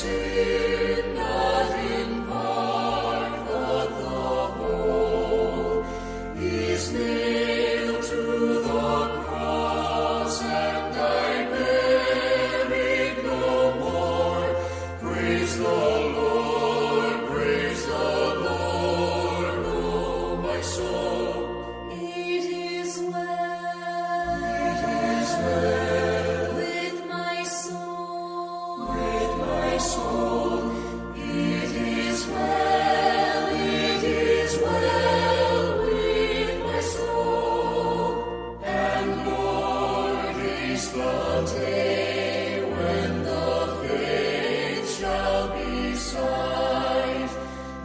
sin, not in part, but the whole, is nailed to the cross, and I bear it no more. Praise the Lord, oh my soul. It is well with my soul. With my soul, it is well with my soul. And Lord, is the day when the faith shall be sight,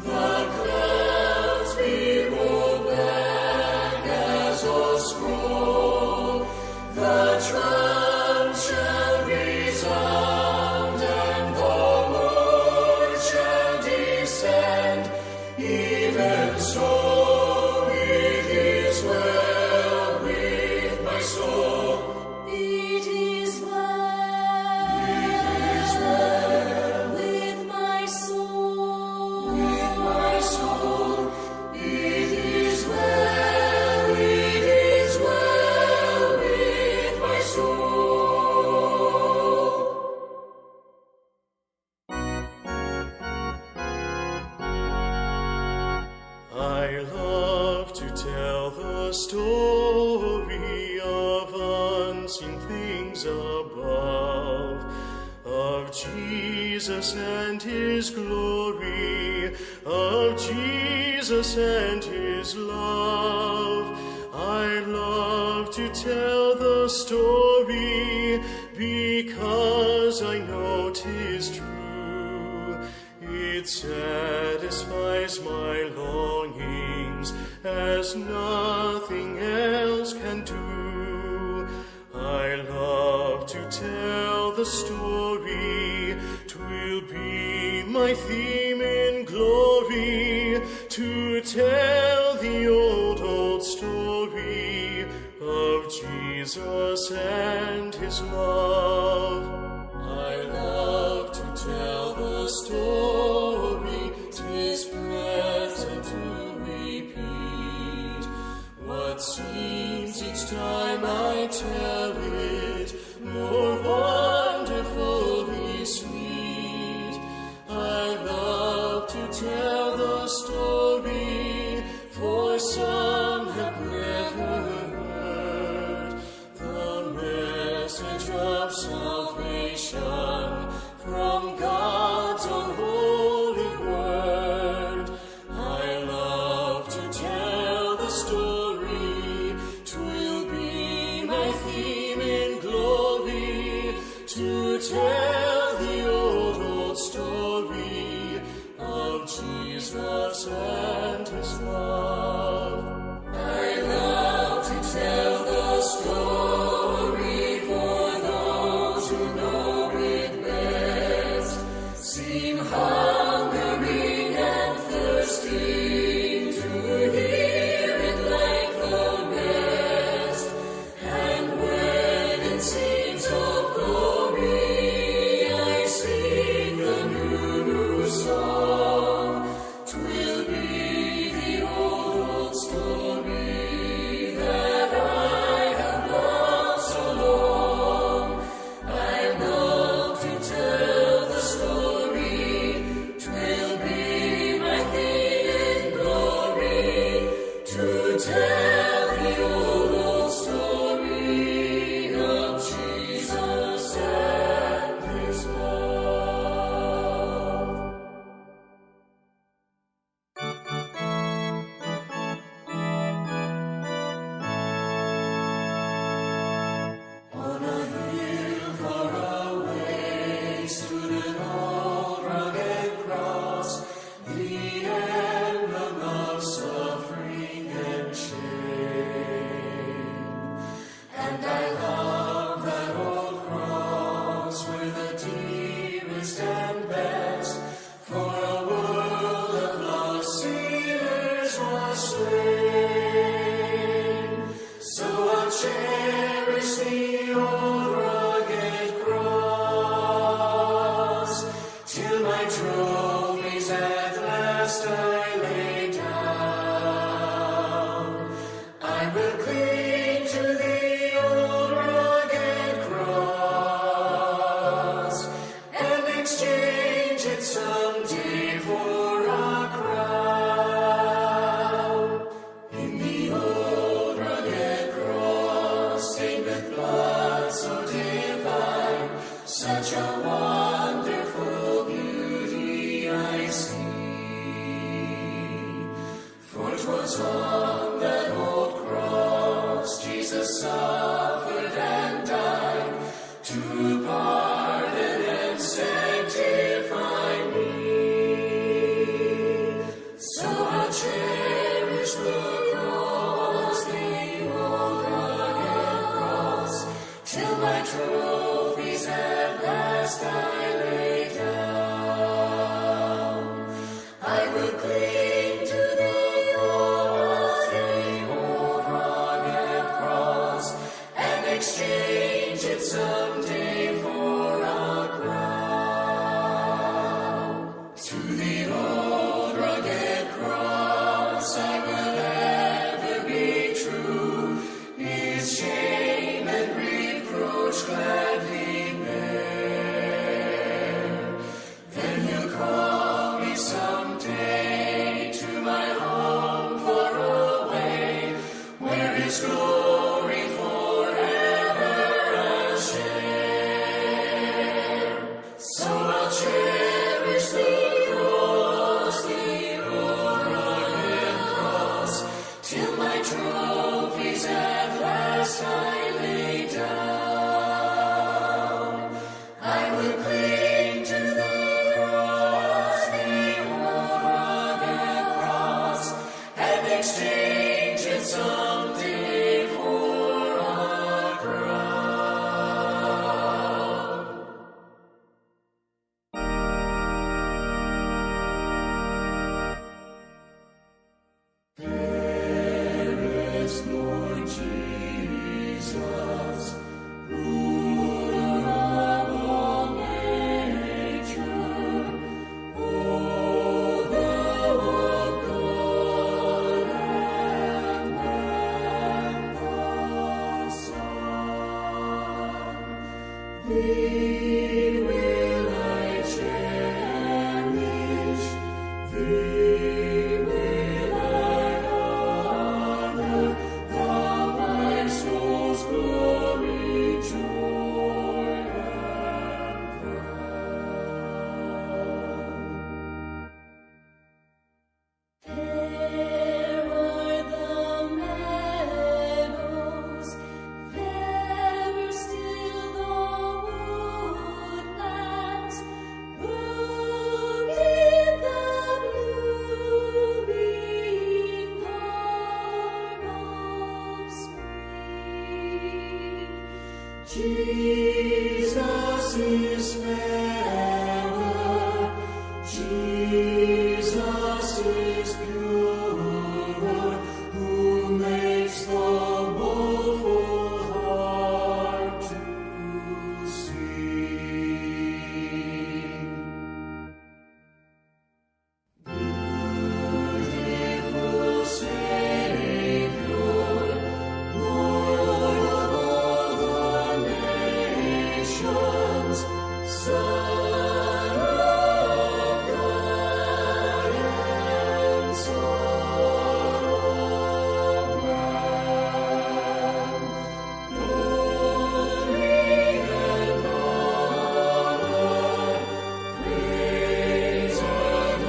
the clouds be rolled back as a scroll, the trump shall resound, and the Lord shall descend. Even so, it is well with my soul. It is well with my soul. With my soul, it is well with my soul. I love to tell the story of unseen things above, of Jesus and his glory, of Jesus and his love. I love to tell the story because I know 'tis true. It satisfies my longings as nothing else can do. I love to tell the story, 'twill be my theme in glory, to tell the old story of Jesus and his love. I love to tell the story, 'tis pleasant to repeat what seems each time I tell it more wonderfully sweet. I love to tell the story, for some have never heard the message of salvation from God's own holy word. I love to tell the story, 'twill be my theme in glory, to tell the old story of Jesus and his love. I love to tell the story for those who know it best, last I lay down. I will cling to thee, O thee, old rugged cross, and exchange it someday for a crown. To the old rugged cross I will ever be true, his shame and reproach gladly bear. Then he'll call me someday to my home far away, where his glory forever I'll share. So I'll cherish the cross, the old rugged cross, till my trophies at last I lay down. I will cling to the cross, the old rugged cross, and exchange it someday for a crown. Fairest Lord Jesus, ruler of all nature, O thou of God and man the Son, thee will I cherish, thee will I honor, thou my soul's glory, joy, and crown. Fair are the meadows, fairer still the woodlands, robed in the blooming garb of spring. Jesus is fairer, Jesus is purer, who makes the woeful heart to sing. Beautiful Savior, Lord of all the nations, Son of God and Son of Man, glory and honor, praise and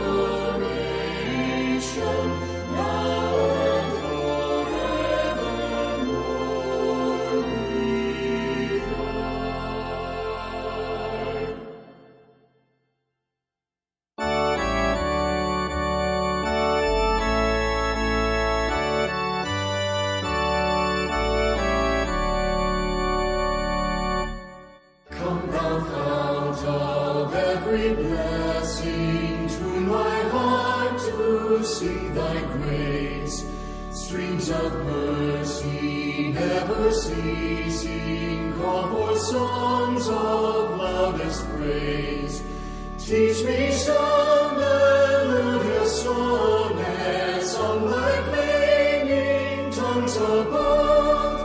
adoration, now and forevermore be thine. Come thou fount of every blessing, tune my heart to sing thy grace. Streams of mercy never ceasing, call for songs of loudest praise. Teach me some melodious sonnet, sung by flaming tongues above.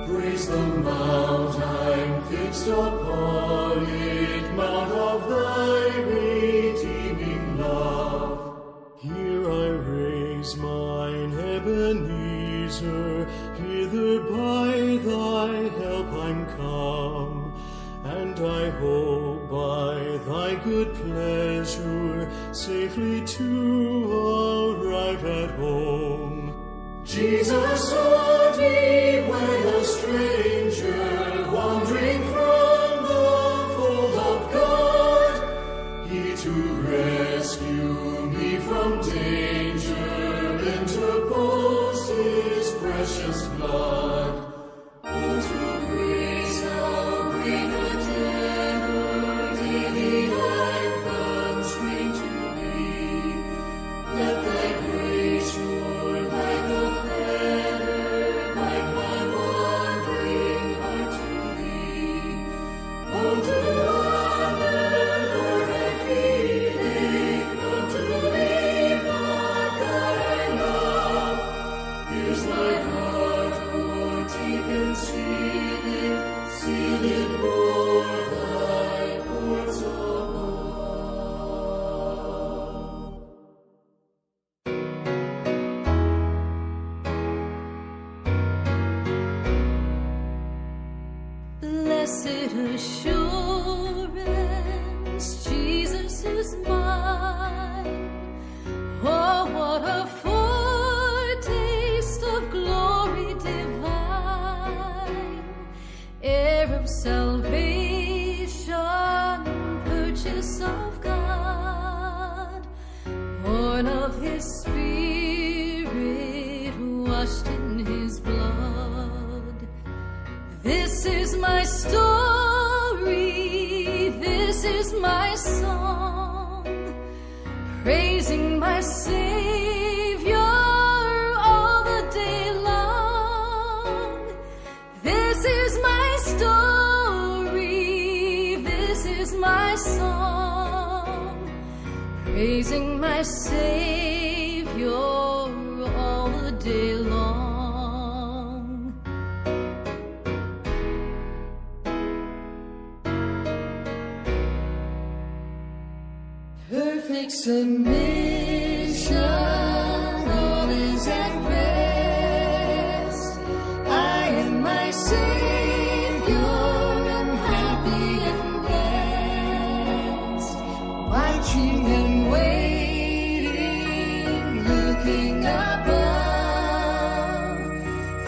Praise the mount I'm fixed upon it, mount of thy redeeming love. Here I raise mine Ebenezer, hither by thy help I'm come, and I hope by thy good pleasure safely to arrive at home. Jesus sought me when a stranger, wandering from the fold of God, he to rescue me from danger interposed his precious blood. Oh, to grace how great a debtor blessed assurance, Jesus is mine. Oh, what a foretaste of glory divine, heir of salvation, purchase of God, born of His Spirit, washed in His blood. This is my story, this is my song, praising my Savior all the day long. This is my story, this is my song, praising my Savior all the day long. Perfect submission, all is at rest. I am my Savior, am happy and blessed, watching and waiting, looking above,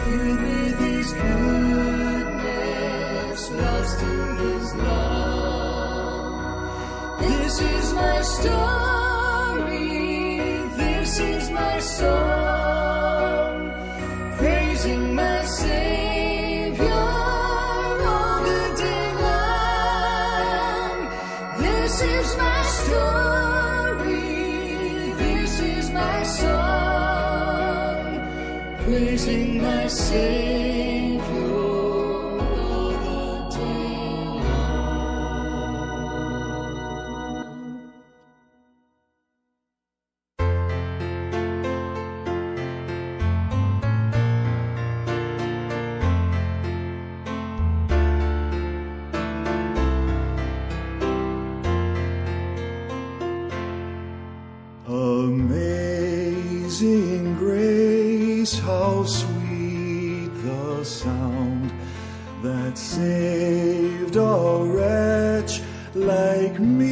filled with His goodness, lost in His love. This is my story, this is my song, praising my Savior all the day long. This is my story, this is my song, praising my Savior all the day long. Amazing grace, how sweet the sound that saved a wretch like me.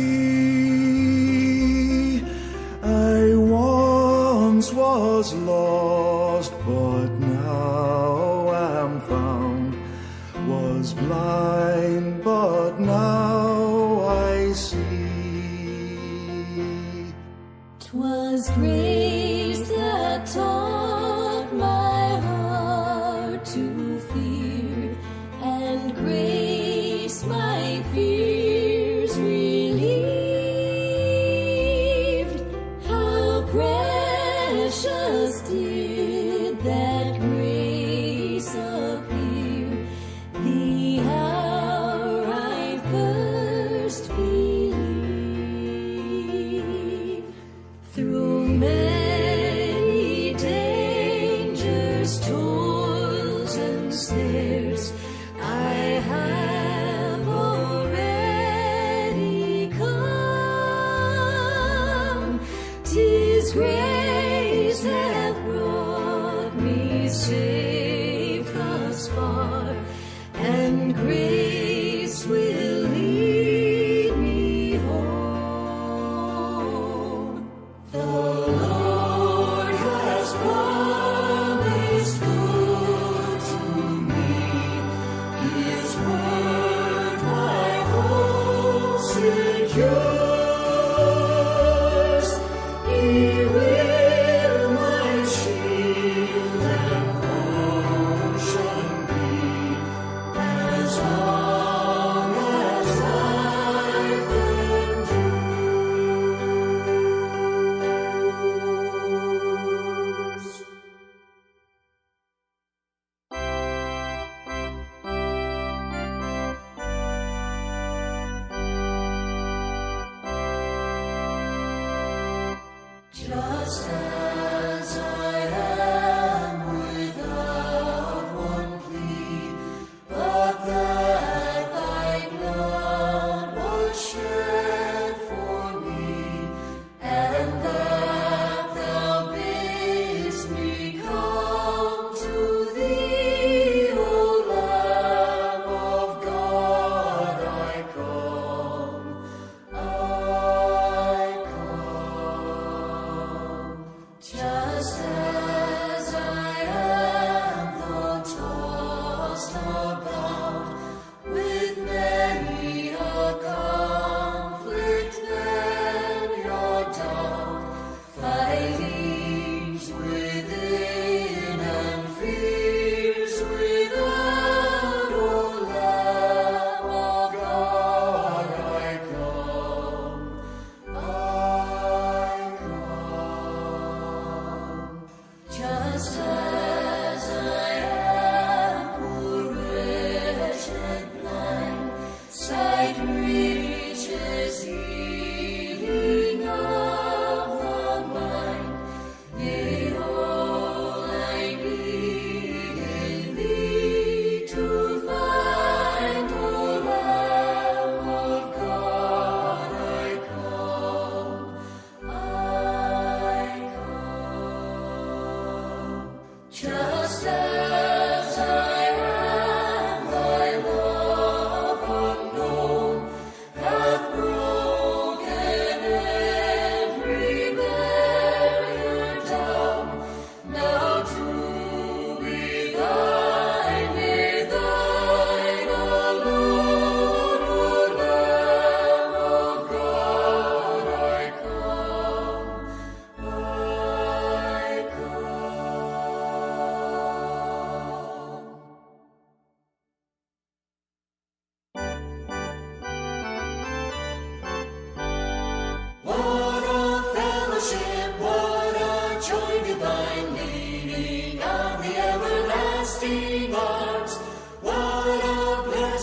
I once was lost, but now am found, was blind, but now I see. 'Twas grace that taught my heart to fear, and grace my fears relieved. How precious did that grace appear, the hour I first believed. Through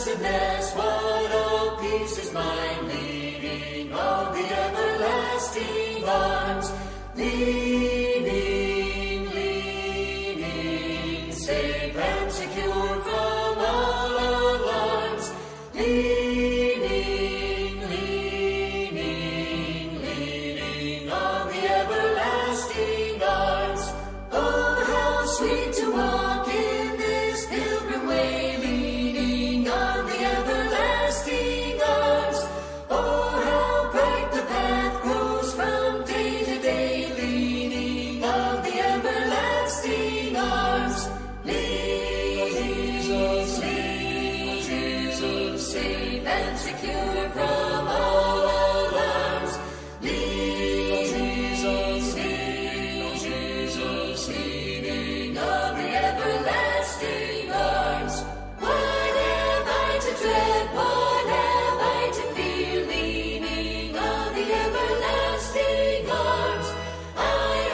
blessedness, what a peace is mine, leaning on the everlasting arms, leaning, leaning, safe and secure from all alarms, leaning, leaning, leaning on the everlasting arms. Oh, how sweet to walk in this pilgrim way, leaning on the everlasting arms. Oh, how bright the path grows from day to day, leaning on the everlasting arms. Leaning, Jesus, safe and secure from all alarms. Leaning, Jesus, leaning on the everlasting arms. What have I to dread? What have I to fear? Leaning on the everlasting arms. I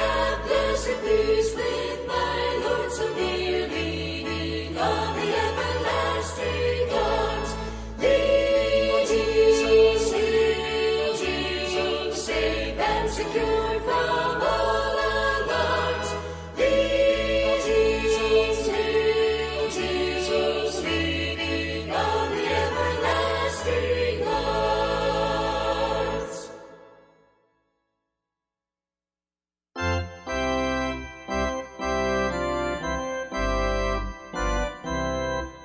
have blessed peace with my Lord so near, leaning on the everlasting arms. Leaning, Jesus, safe and secure from all alarms. Leaning, Jesus, leaning on the everlasting arms.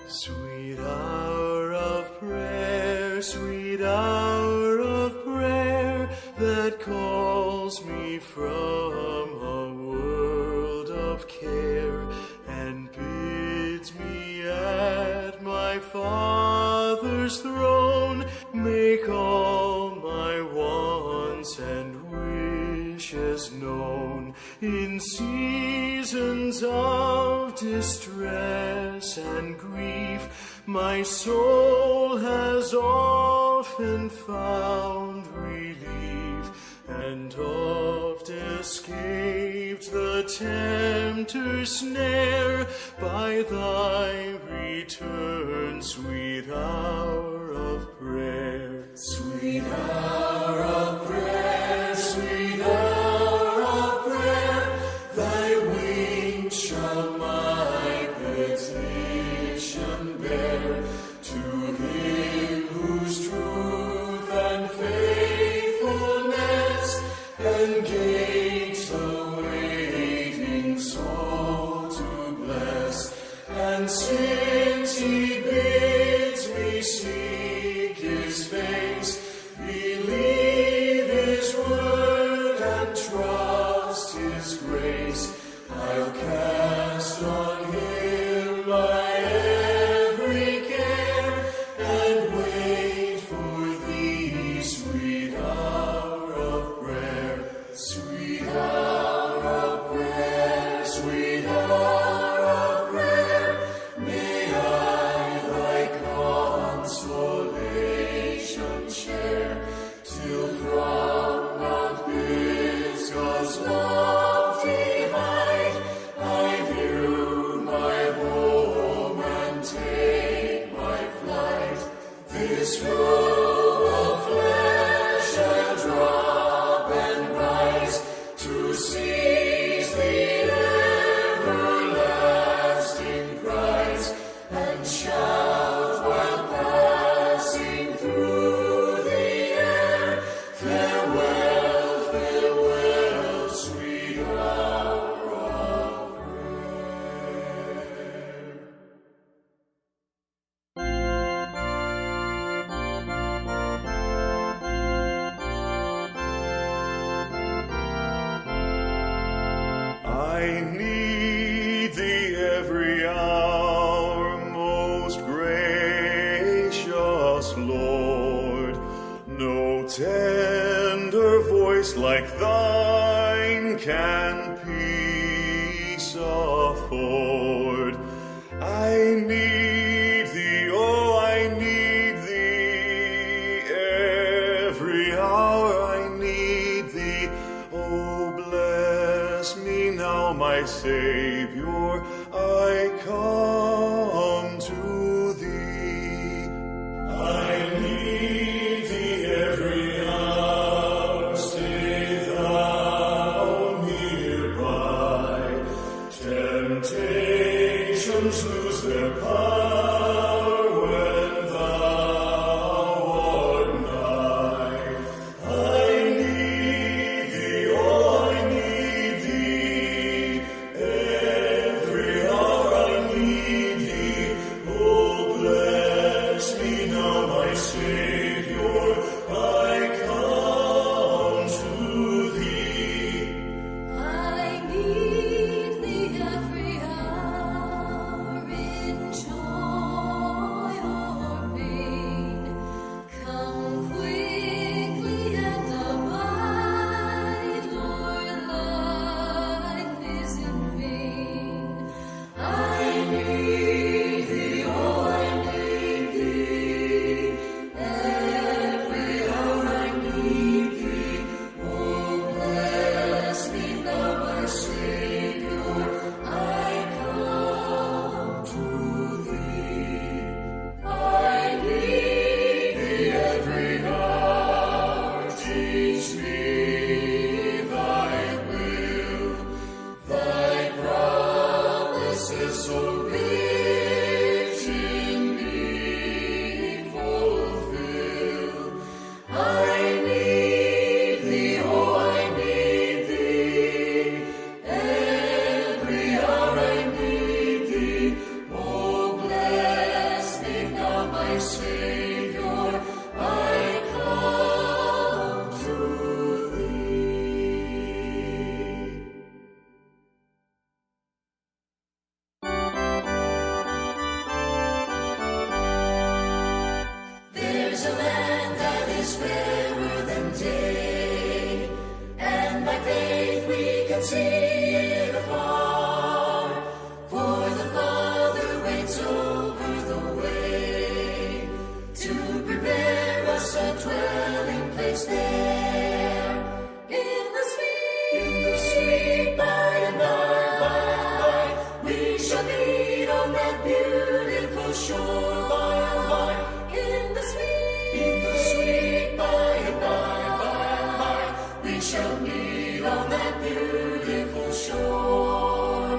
Sweet hour of prayer, sweet hour of prayer, that calls me from a world of care, and bids me at my Father's throne make all my wants and wishes known. In seasons of distress and grief, my soul has often found relief, and oft escaped the tempter's snare by thy return, sweet hour of prayer. Sweet hour of prayer, sweet hour of prayer, thy wings shall my petition bear to him whose truth and faithfulness engage the waiting soul to bless. And since he bids me seek his face, believe his word and trust his grace, I'll cast on him my every care, and wait for thee, sweet hour of prayer. Sweet hour of prayer, sweet hour of prayer, may I thy consolation share, till from Mount Pisgah's lofty height I view my home and take my flight. This robe of flesh I'll drop and rise to seize the everlasting prize, and shout while passing through the air, farewell, farewell, sweet hour of prayer. I need thee every hour, most gracious Lord. No tender voice like thine can peace afford. I need thee, oh, I need thee every hour. I need thee, oh, bless me now, my Savior, I come to thee. Savior, I come to thee. I need thee every hour in joy or pain. Come quickly and abide, Lord, life is in vain. I need thee, oh, I need thee. Every hour I need thee. Oh, bless me now, my Savior. I come to thee. I need thee every hour. Teach me thy will. Thy promises so rich in me fulfill. I need thee, oh, I need thee. Every hour I need thee. Oh, bless me now, my Savior. I come to thee. There's a land that is fairer than day, and by faith we can see it afar. For the Father waits over the way to prepare us a dwelling place there. In the sweet by and by, we shall meet on that beautiful shore. By and by, in the sweet by and by, we shall meet on that beautiful shore.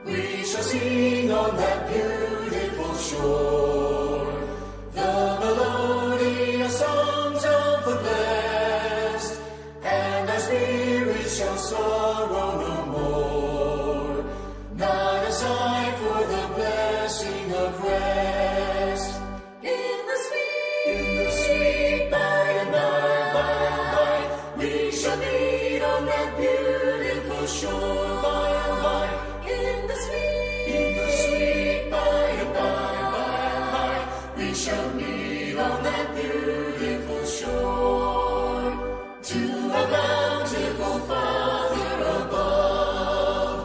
We shall sing on that beautiful shore the melodious songs of the blessed, and our spirits shall sorrow no more. Not a sigh for the blessing of rest. In the sweet by and by, we shall meet on that beautiful shore. By and by, in the sweet by and by, we shall meet on that beautiful shore. To our bountiful Father above,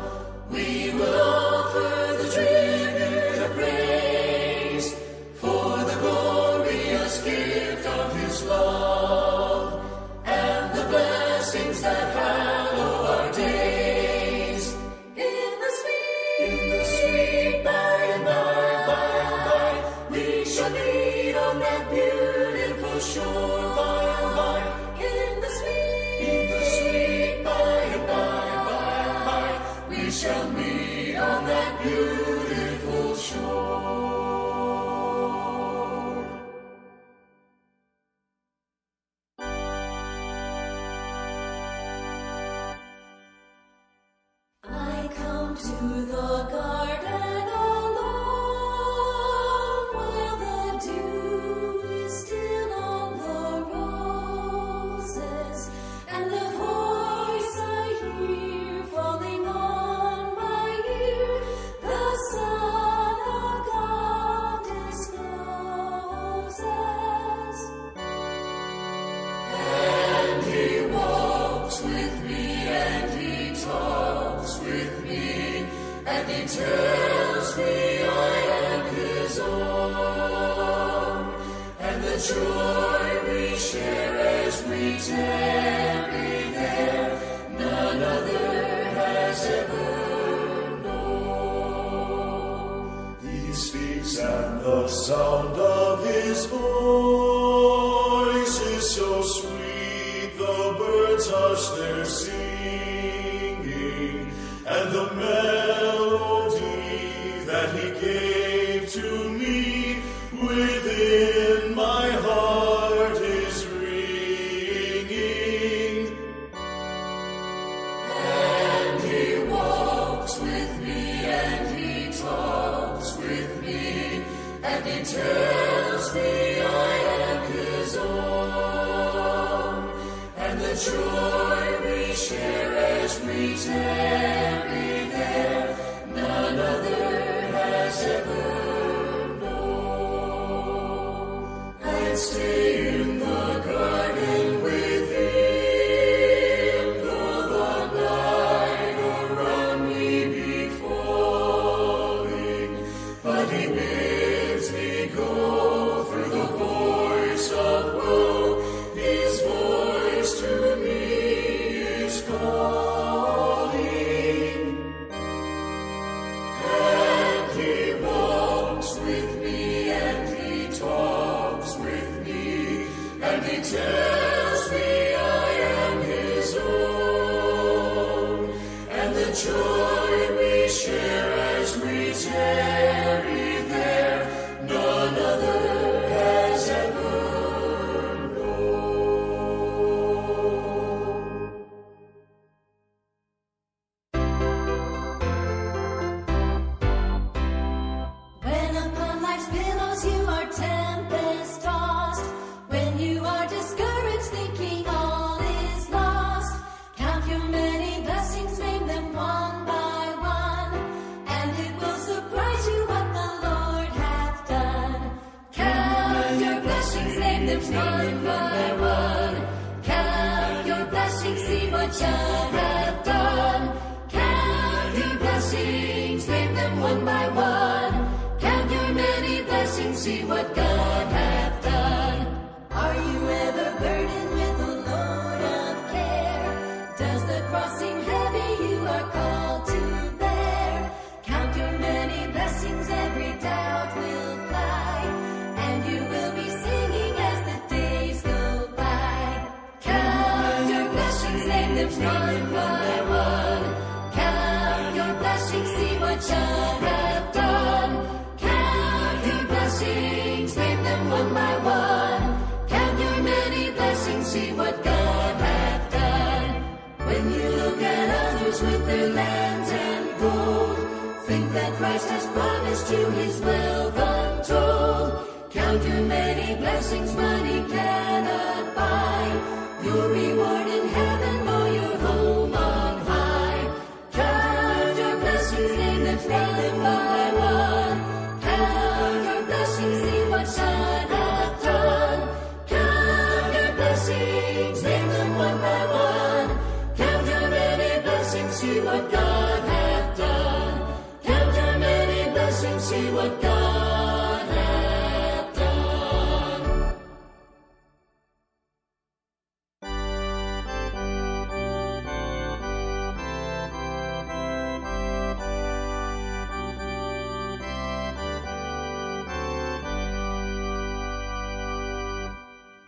we will offer the tribute of praise for the glorious gift of His love and the blessings that hallow our days. In the sweet by and by, we shall meet on that beautiful shore. By and by, in the sweet by and by, we shall meet on that beautiful shore. I come to the garden alone, while the dew is still on the roses, and the voice I hear falling on my ear, the Son of God discloses. And He walks with me, and He talks with me, and He tells me I am His own. And the joy we share as we tarry there, none other has ever known. He speaks, and the sound of His voice is so sweet, the birds hush their singing, and the melody that He gave to me within my heart is ringing. And He walks with me, and He talks with me, and He tells me I am his own, and the joy we share as we tarry there, none other has ever known. I'd stay in the garden with him, though the night around me be falling, but he bids me go through the voice of woe. His voice to me is calling, and he walks with me, and he talks with me, and he tells me I am his own, and the joy we share as we tarry there, none other has ever known. When upon life's billows you are tempest-tossed, when you are discouraged thinking all is lost, count your many blessings, name them one by one, and it will surprise you what the Lord hath done. Count your blessings, name them one by one. Count your blessings, see what God hath done. Count your blessings, name them one by one. Count your many blessings, see what God hath done. Are you ever burdened with a load of care? Does the cross seem heavy you are called to bear? Count your many blessings, every doubt will fly, and you will be singing as the days go by. Count your blessings, name them one by one. Count your blessings, see what God hath done. Count your blessings, name them one by one. Count your many blessings, see what God hath done. When you look at others with their lands and gold, think that Christ has promised you his wealth untold. Count your many blessings money cannot buy, your reward in heaven or your home on high. Count your blessings, name them one by one. Count your blessings, see what God hath done. Count your blessings, name them one by one. Count your many blessings, see what God hath done. Count your many blessings, see what God hath done.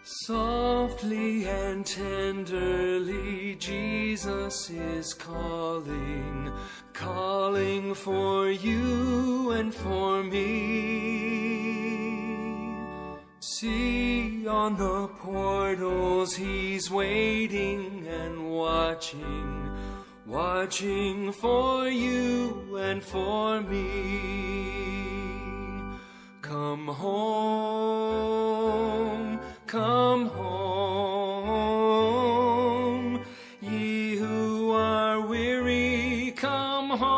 Softly and tenderly Jesus is calling, calling for you and for me. See on the portals he's waiting and watching, watching for you and for me. Come home, come home, ye who are weary, come home.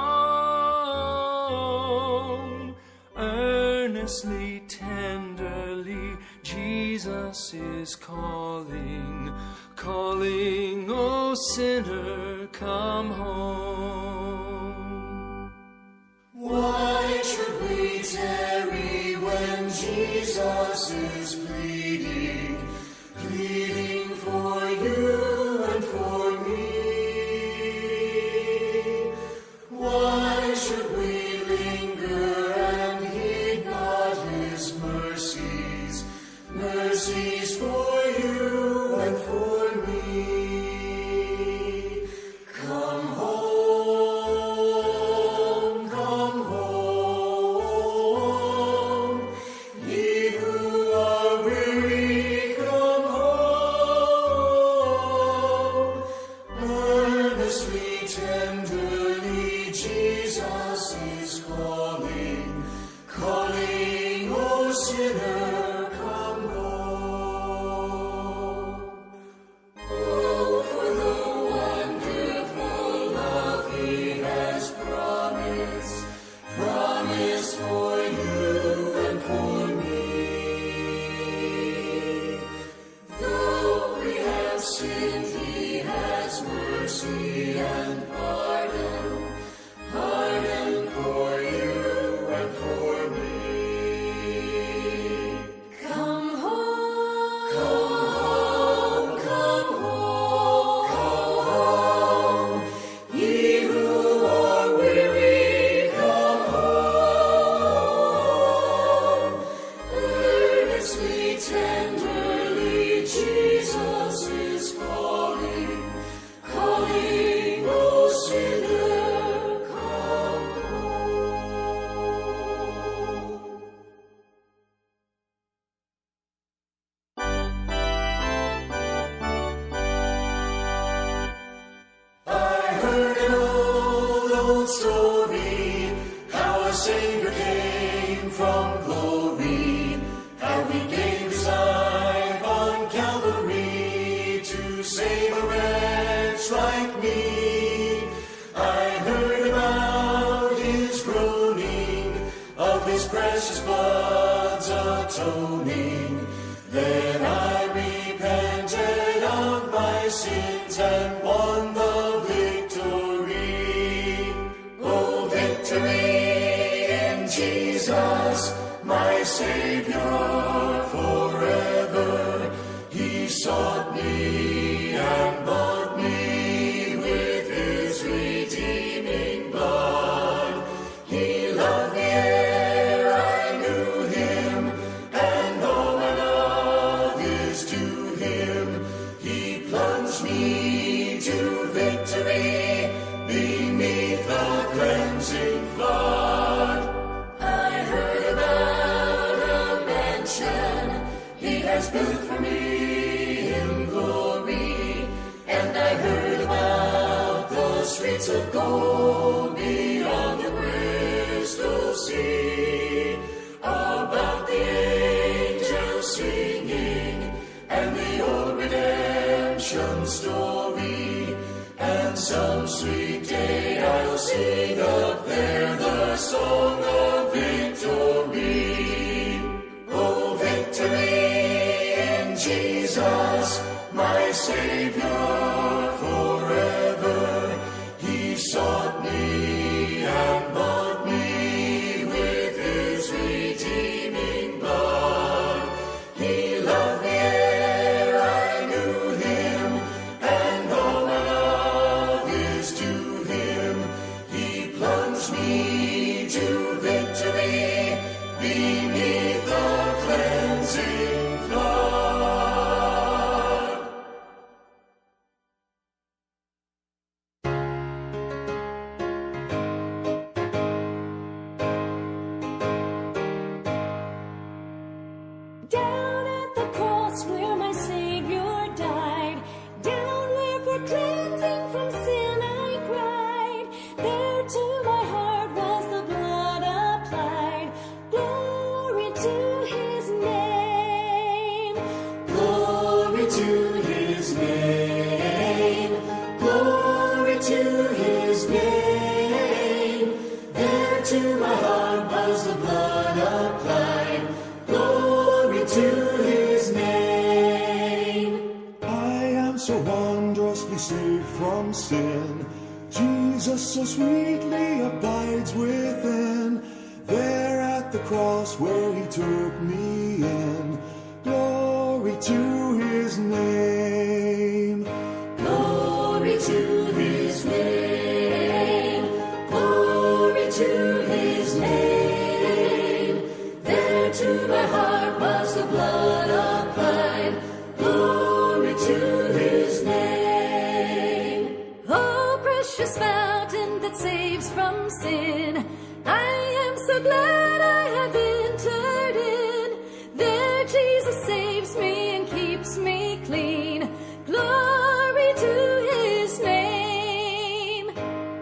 Earnestly, tenderly, Jesus is calling, calling, O sinner, come home. Why should we tarry when Jesus is pleading, pleading for you and for me? Why should we linger and heed not his mercies, mercies for you and for me? Come home, come home, ye who are weary, come home. Earnestly, tenderly, Jesus is calling, calling, O sinner, come home. story, how our Savior came from glory, how he gave his life on Calvary to save a wretch like me. I heard about his groaning, of his precious blood's atoning. Then I repented of my sins and won the victory. Oh, victory in Jesus, my Savior forever. He sought me and bought me with his redeeming blood. He loved me ere I knew him, and all my love is to him. He plunged me to victory beneath the cleansing flood. I heard about a mansion he has built for me in glory, and I heard about the streets of gold beyond the crystal sea, about the angels singing and the old redemption story. And some sweet day I'll sing up there the song of victory. Oh, victory in Jesus, my Savior forever. He sought me and bought me with his redeeming blood. He loved me ere I knew him, and all my love is to him. He plunged me to victory beneath the cleansing flood. Down at the cross where my Savior died, down where for cleansing from sin I cried, there to my heart was the blood applied. Glory to his name. Glory to his name. Glory to his name. There to my heart was the blood applied. Glory to his name. I am so wondrously saved from sin. Jesus so sweetly abides within. There at the cross where he took me in. Glory to his name. Glory to his name. Glory to his name. There to my heart was the blood applied. Glory to his name. Oh, precious fountain that saves from sin, I am so glad I have entered in. There Jesus saves me and keeps me clean. Glory to his name.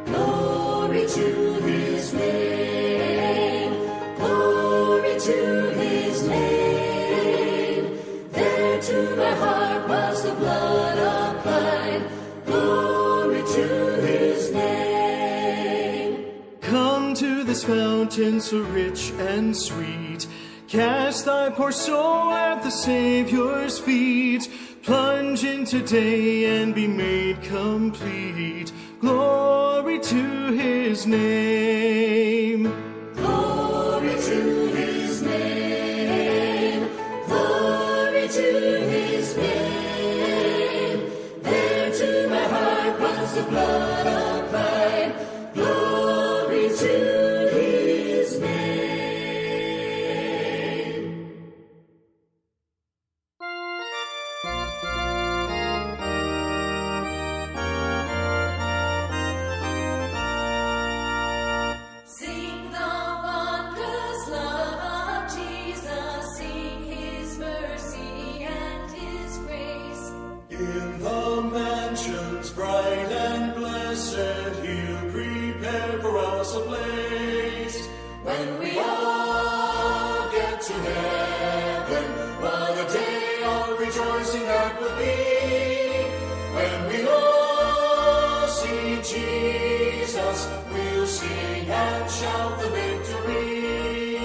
Glory to his name. Glory to his name. There to my heart was the blood applied. Glory to his name. Come to this fountain so rich and sweet. Cast thy poor soul at the Savior's feet. Plunge in today and be made complete. Glory to his name. Glory to his name. Glory to his name. There to my heart was the blood applied. Glory to his name. Sing the wondrous love of Jesus, sing his mercy and rejoicing that will be when we all see Jesus. We'll sing and shout the victory.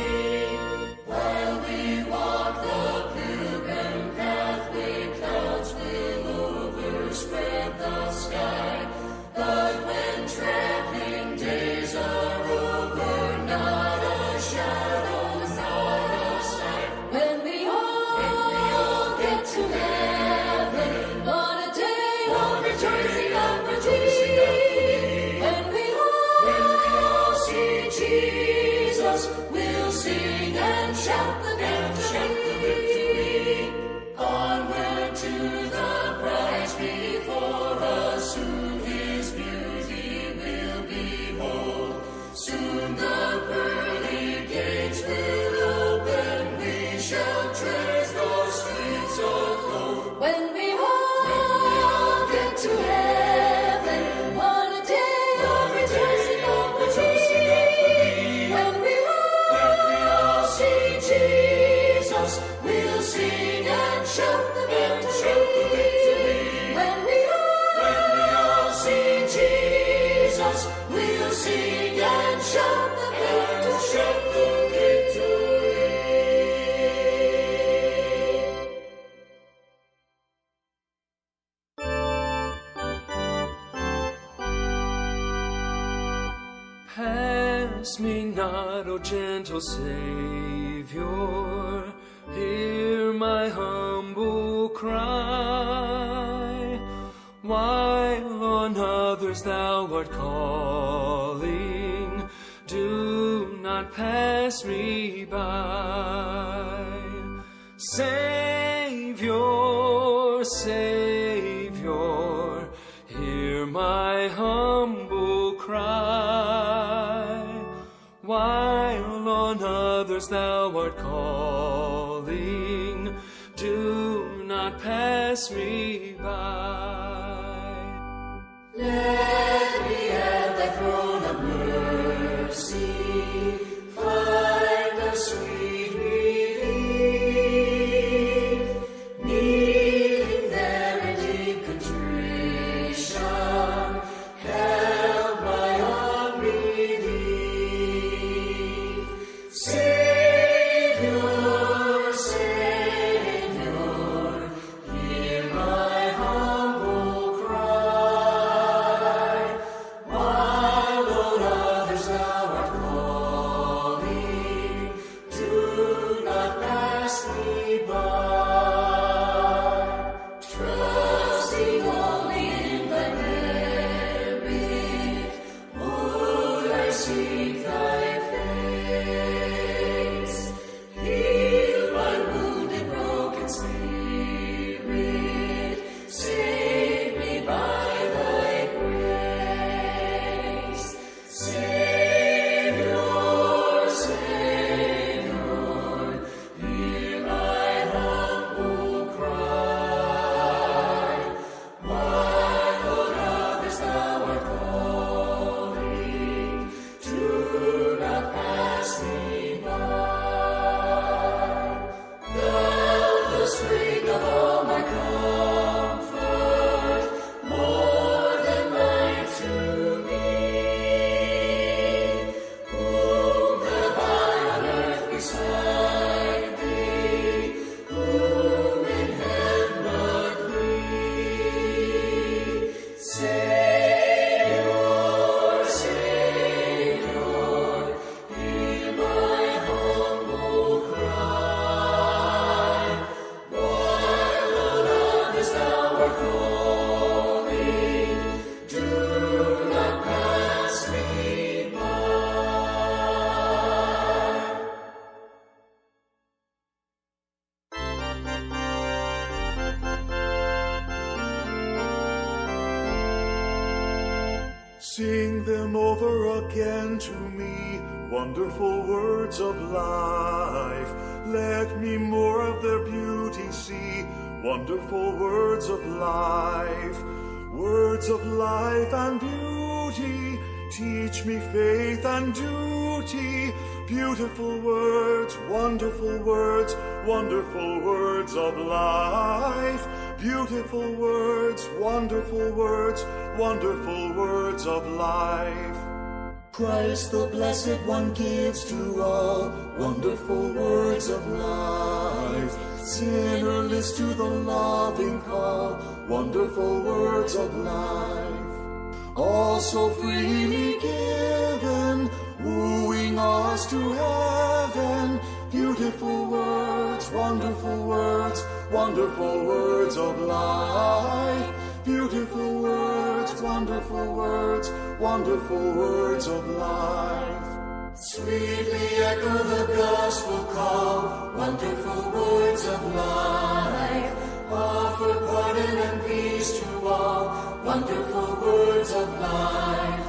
While we walk the pilgrim pathway, clouds will overspread the sky. But when traveling days are over, not a shadow, not a sign. When we all get to heaven, what a day of rejoicing and rejoicing. When we all see Jesus, we'll sing and shout the victory. Onward to the prize before us, soon His beauty will behold. Soon the pearly gates will open, we shall tread the streets of gold. When we all get to heaven, what a day of rejoicing and rejoicing. When we all see Jesus, we'll sing and shout the victory. When we all see Jesus, we'll sing and shout the victory. Pass me not, O gentle Savior, hear my humble cry. While on others thou art calling, do not pass me by. Savior, Savior, hear my humble cry. While on others thou art calling, do not pass me by. Let me at thy throne of mercy find a sweet relief, kneeling there in deep contrition, help my unbelief. Savior, Savior, hear my humble cry. While on others thou art calling, do not pass me by. Trusting only in thy merit, would I seek thy face. Heal my wounded, broken spirit, save me by thy grace. Savior, Savior, hear my humble cry. While on others thou art calling, do not pass me by. Thou, the spring of all my comfort, more than life to me. Whom have I on earth beside thee? Whom in heaven but thee? Savior, Savior, hear my humble cry. While on others thou art calling, do not pass me by. Sing them over again to me, wonderful words of life. Let me more of their beauty see, wonderful words of life. Words of life and beauty, teach me faith and duty. Beautiful words, wonderful words, wonderful words of life. Beautiful words, wonderful words, wonderful words of life. Christ the Blessed One gives to all wonderful words of life. Sinner list to the loving call, wonderful words of life. All so freely given, wooing us to heaven. Beautiful words, wonderful words, wonderful words of life. Beautiful words, wonderful words, wonderful words of life. Sweetly echo the gospel call, wonderful words of life. Offer pardon and peace to all, wonderful words of life.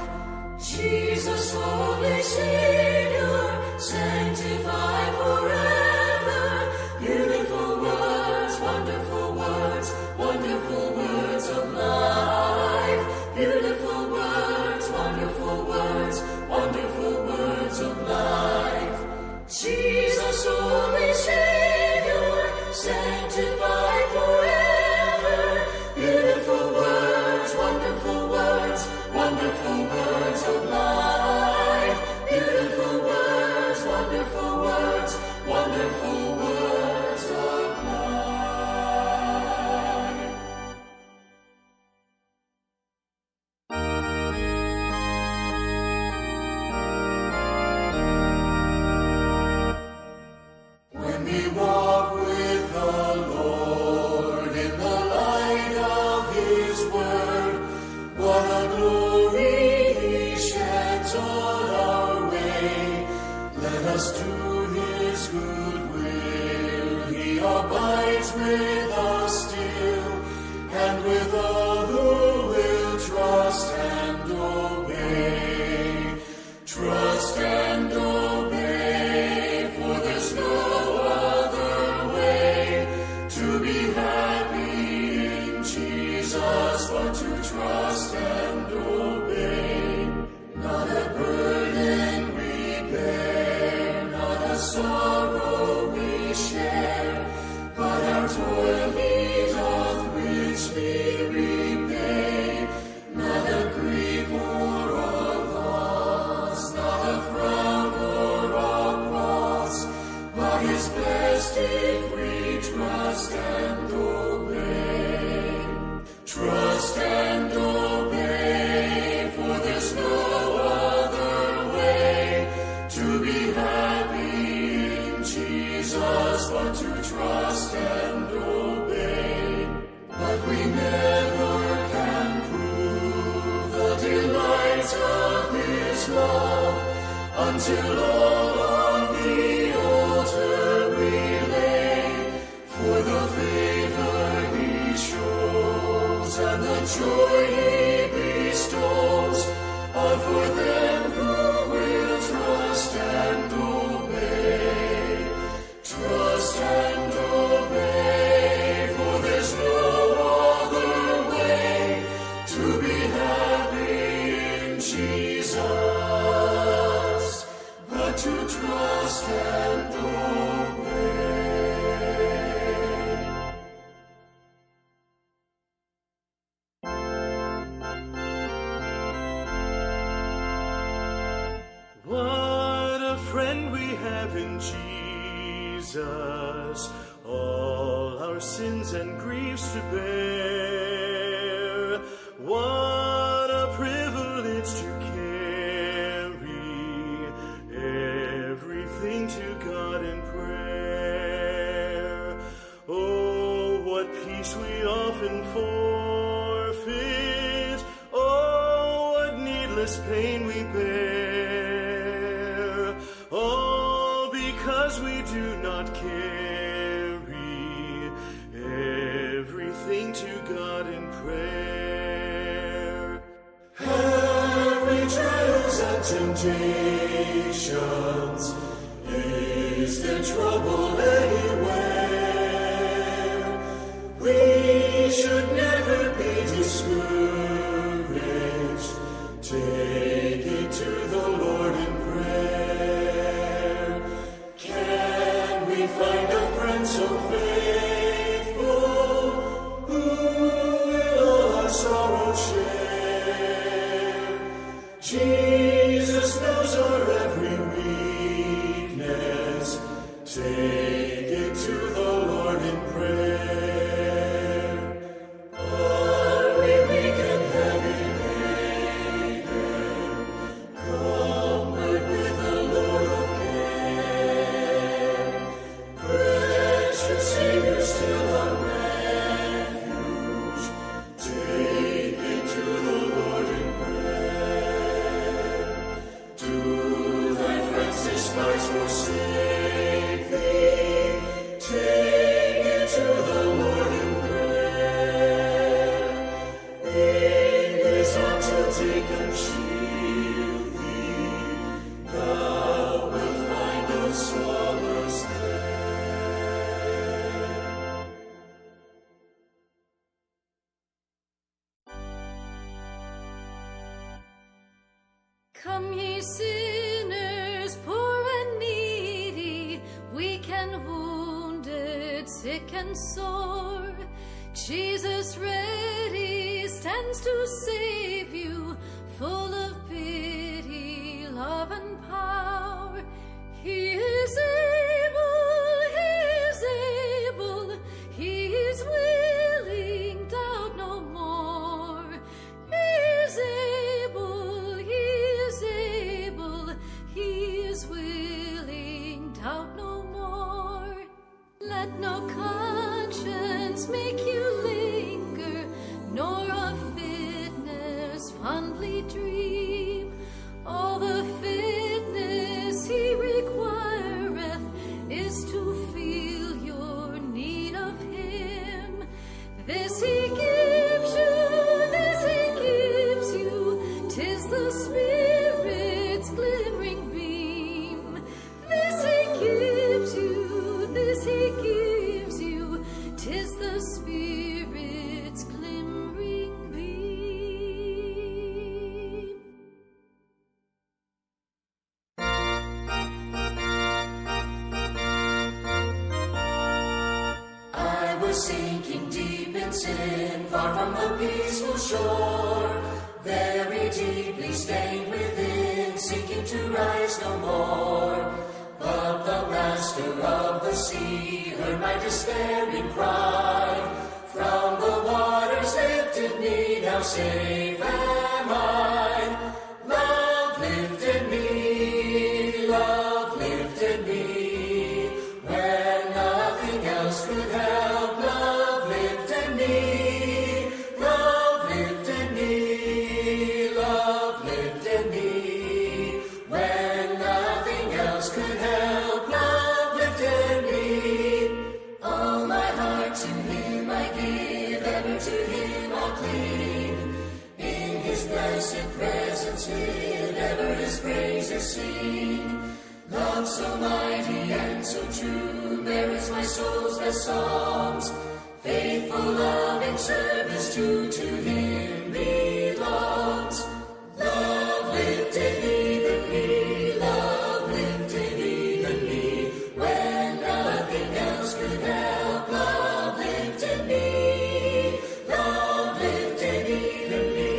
Jesus, only Savior, sanctify forever. Beautiful words, wonderful words, wonderful words of life. Beautiful words, wonderful words, wonderful words of life. Jesus, only Savior, sanctify forever. Beautiful words, wonderful words, wonderful words of life. Beautiful words, wonderful words, wonderful words of life. When we walk with the Lord in the light of His Word, what a glory He sheds on our way. Let us do His good will. He abides with us still, and with all who will trust and obey. Trust and obey, for there's no other way to be happy in Jesus but to trust and obey. Not a burden we bear, not a sorrow we share, but our toil He doth richly repay. Not a grief or a loss, not a frown or a cross, but is blessed if we trust and obey. Trust and obey, for there's no other way to be happy in Jesus but to trust and obey. But we never can prove the delights of His love until all on the altar we lay. For the favor He shows and the joy He bestows are for them who will trust and obey. Trust and obey, for there's no other way to be happy in Jesus but to trust and obey. What a friend we have in Jesus, all our sins and griefs to bear. What a privilege to carry everything to God in prayer. Oh, what peace we often forfeit. Oh, what needless pain we bear. All because we do not carry everything to God in prayer. Every trials and temptations, is there trouble anywhere? We should never be discouraged. Take it to the Lord in prayer. Come ye sinners, poor and needy, weak and wounded, sick and sore. Jesus ready stands to save you, full of pity, love and power. He is able, he is able, he is willing, doubt no more. He is able, he is able, he is willing, doubt no more. Let no conscience make you linger, nor of fitness fondly dream. All the fitness he requireth is to feel your need of him. This he gives you, 'tis the Spirit's glimmering beam. This he gives you, 'tis the Spirit's glimmering beam. I was sinking deep in sin, far from the peaceful shore, very deeply stained within, seeking to rise no more. But the Master of the sea heard my despairing cry. From the waters lifted me, now safe am I. Love lifted me, love lifted me. When nothing else could help, love lifted me. Love lifted me, love lifted me. When nothing else could help, love lifted me. All my heart to him I give, ever to him I'll cling. In his blessed presence live, ever his praises sing. Love so mighty and so true merits my soul's best songs. Faithful love and service to him belongs. Love lifted even me, love lifted even me. When nothing else could help, love lifted me. Love lifted even me,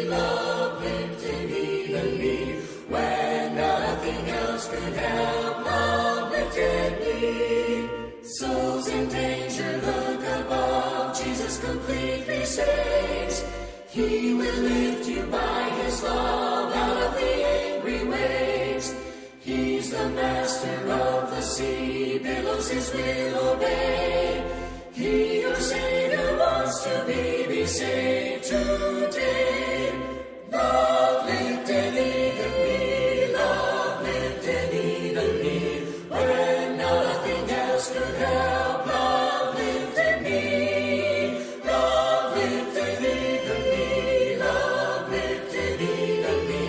love lifted even me. When nothing else could help, love lifted me. Souls in danger look above, Jesus completely saves. He will lift you by his love out of the angry waves. He's the master of the sea, billows his will obey. He, your Savior, wants to be saved today. Love lifted even me, love lifted even me. When nothing else could help, love lifted me. Love lifted even me, love lifted even me.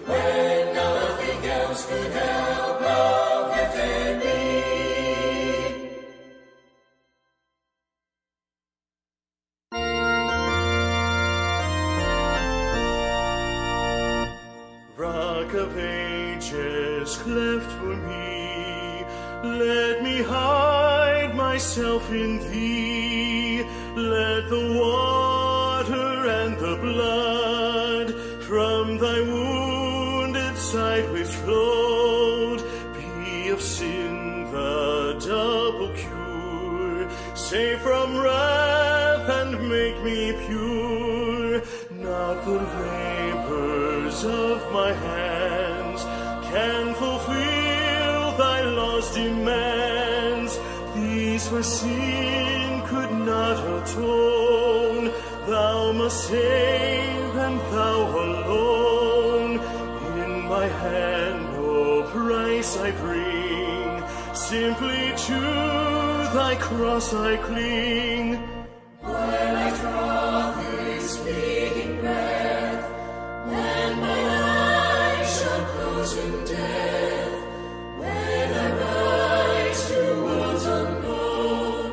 When nothing else could help, love lifted me. Rock of ages, cleft for me, let me hide myself in thee. Let the water and the blood from thy wounded side which flowed be of sin the double cure. Save from wrath and make me pure. Not the labors of my hands can fulfill thy law's demands. These my sin could not atone. Thou must save, and thou alone. In my hand no price I bring, simply to thy cross I cling. When I draw this fleeting breath, and my eyes shall close in death, when I rise to worlds unknown,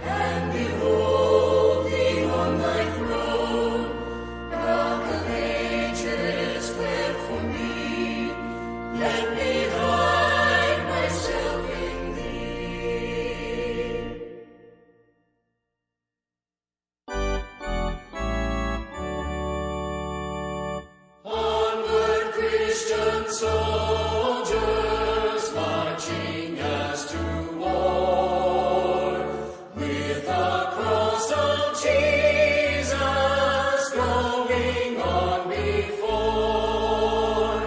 and behold thee on thy throne, Rock of ages, cleft for me, soldiers marching as to war, with the cross of Jesus going on before.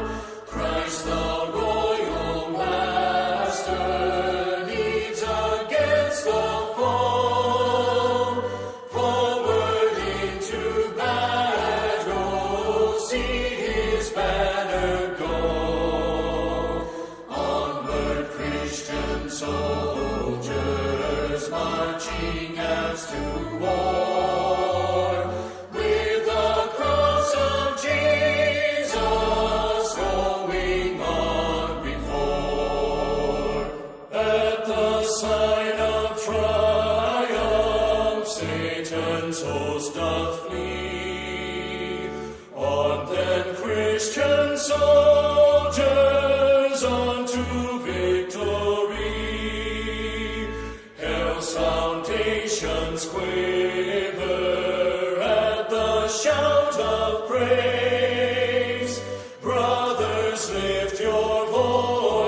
Christ the royal master leads against the foe, forward into battle, see his banner go. Onward, Christian soldiers marching as to war, with the cross of Jesus going on before. At the sign of triumph, Satan's host doth flee. On then, Christian soldiers unto victory. Hell's foundations quaver at the shout of praise. Brothers, lift your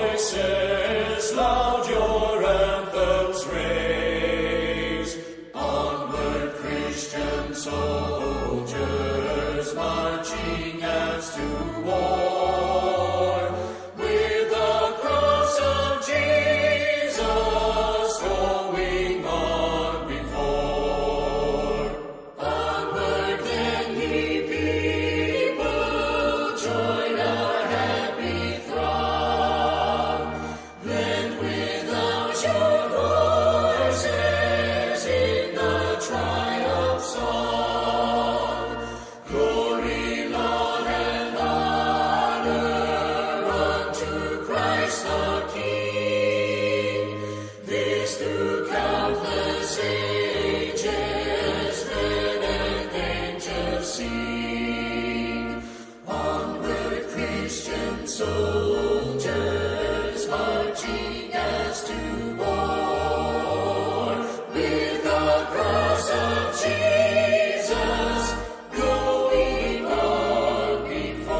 voices, loud your anthems raise. Onward, Christian soldiers marching as to war, with the cross of Jesus going on before. Onward then, ye people, join our happy throng. Blend without your voices in the triumph song. Glory, laud, and honor unto Christ the King. This through countless ages, men and angels sing. Onward, Christian soldiers marching as to war, with the cross of Jesus going on before.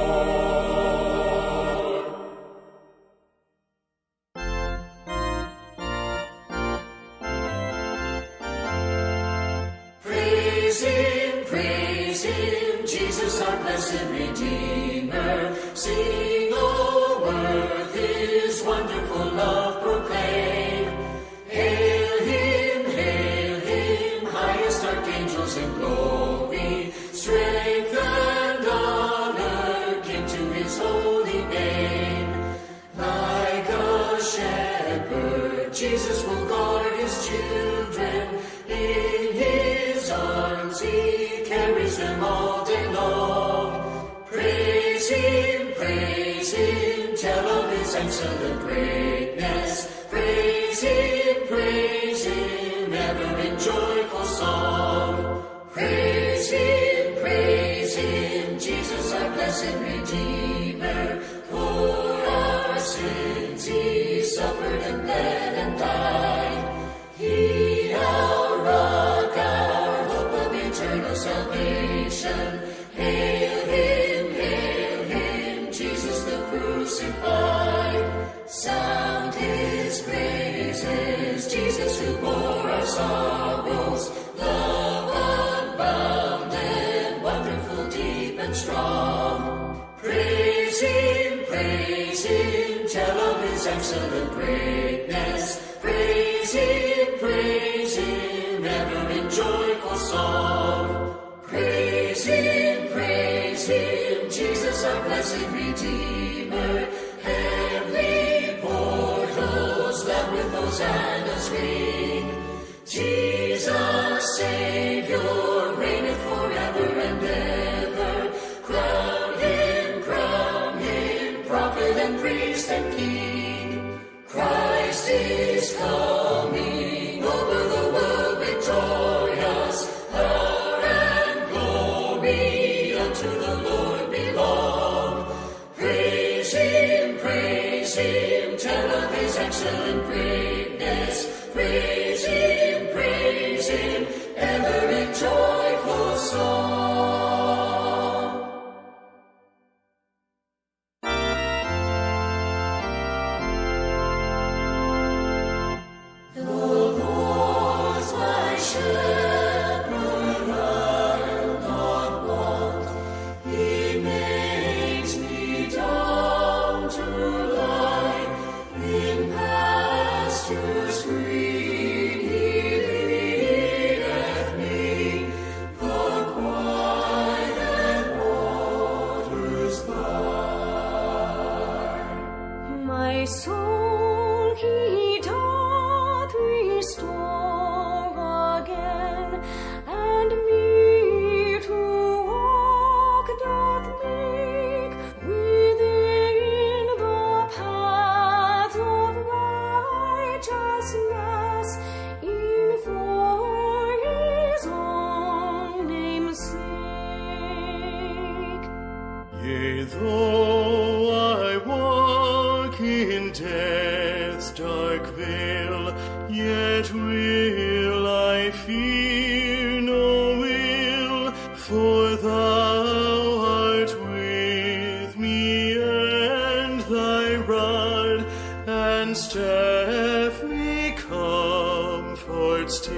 Praise him, Jesus our blessed Redeemer. Sing, O earth, his wonderful love proclaim. Hail him, highest archangels in glory. Strength and honor give to his holy name. Like a shepherd, Jesus will guard his children. In his arms he carries them all day long. Praise him, tell of his excellent greatness. Praise him, ever in joyful song. Praise him, Jesus our blessed Redeemer. For our sins he suffered and bled and died. He, our rock, our hope of eternal salvation. Hail him, Jesus the crucified. Sound his praises, Jesus who bore our sorrows. Love unbounded, wonderful, deep, and strong. Praise him, tell of his excellent greatness. Praise him, ever in joyful song. Praise him, Jesus our blessed Redeemer. Heavenly portals loud with hosannas ring. Jesus, Savior, reigneth forever and ever. Crown him, prophet and priest and king. Christ is coming over the world victorious. Power and glory unto the Lord belong. Praise him, tell of his excellent greatness. Praise him, ever in joyful song. though I walk in death's dark vale, yet will I fear no ill, for thou art with me, and thy rod and staff me comfort still.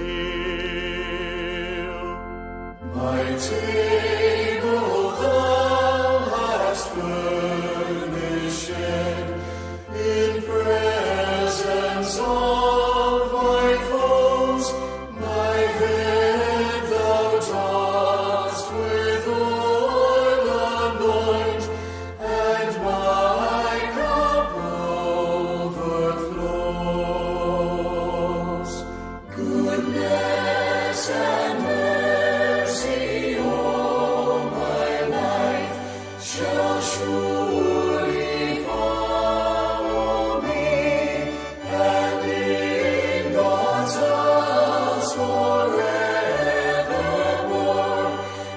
My table thou hast furnished in presence of my foes. My head thou dost with oil anoint, and my cup overflows. Goodness and mercy all my life shall surely follow me, and in God's house forevermore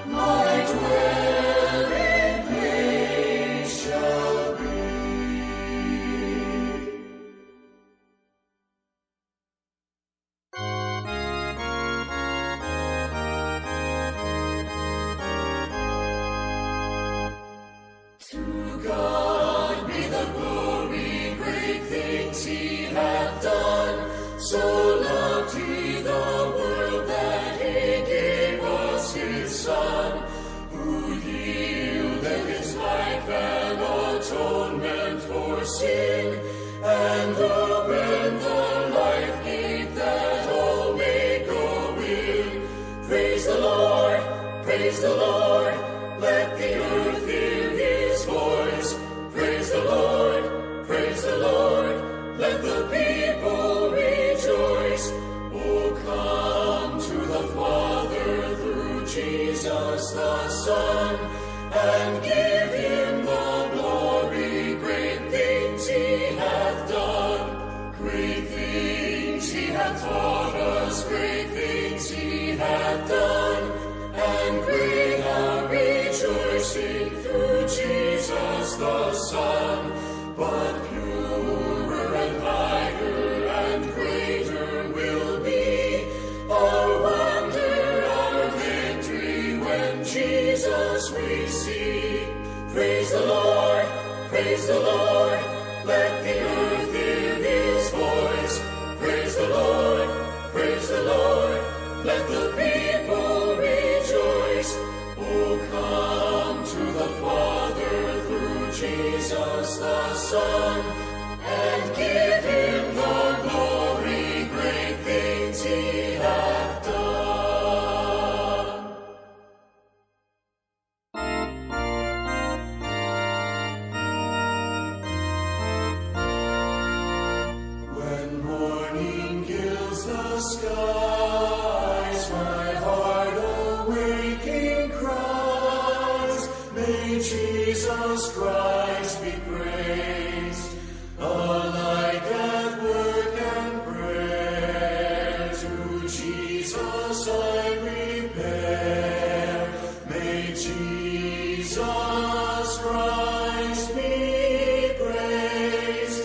my dwelling place shall be. To God be the glory, great things he hath done. So loved he the world that he gave us his Son, who yielded his life an atonement for sin, and opened the life gate that all may go in. Praise the Lord, praise the Lord, let the earth hear his voice. Praise the Lord, praise the Lord, let the people rejoice. Oh, come to the Father through Jesus the Son, and give him the glory. Great things he hath done, great things he hath taught us, great things he hath done, and great our rejoicing through Jesus the Son. But purer and higher and greater will be our wonder, our victory, when Jesus we see. Praise the Lord, praise the Lord, let the earth hear his voice. Praise the Lord, praise the Lord, let the people rejoice. Oh, come to the Father through Jesus the Son, and give him the glory, great things he hath done. When morning gilds the skies, my heart awaking cries, may Jesus Christ be praised, alike at work and prayer. To Jesus I repair, may Jesus Christ be praised.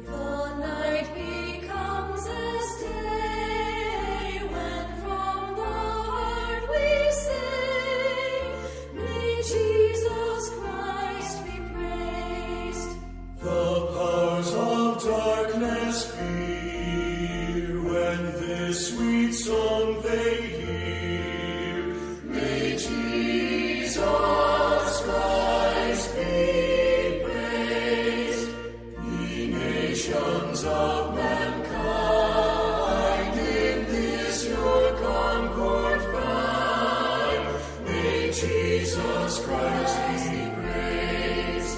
The night becomes as day, when from the heart we sing, may Jesus Christ be praised. The powers of darkness fear when this sweet song they hear. May Jesus Christ be praised. Ye nations of mankind, in this your concord find. May Jesus Christ be praised.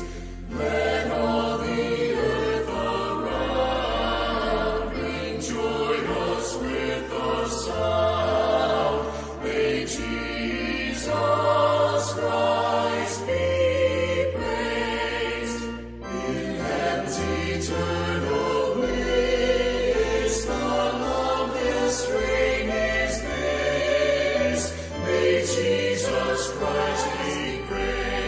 Let all the earth around ring joyous with a sound. May Jesus Christ be praised. In heaven's eternal bliss, the loveliest strain is this. May Jesus Christ be praised.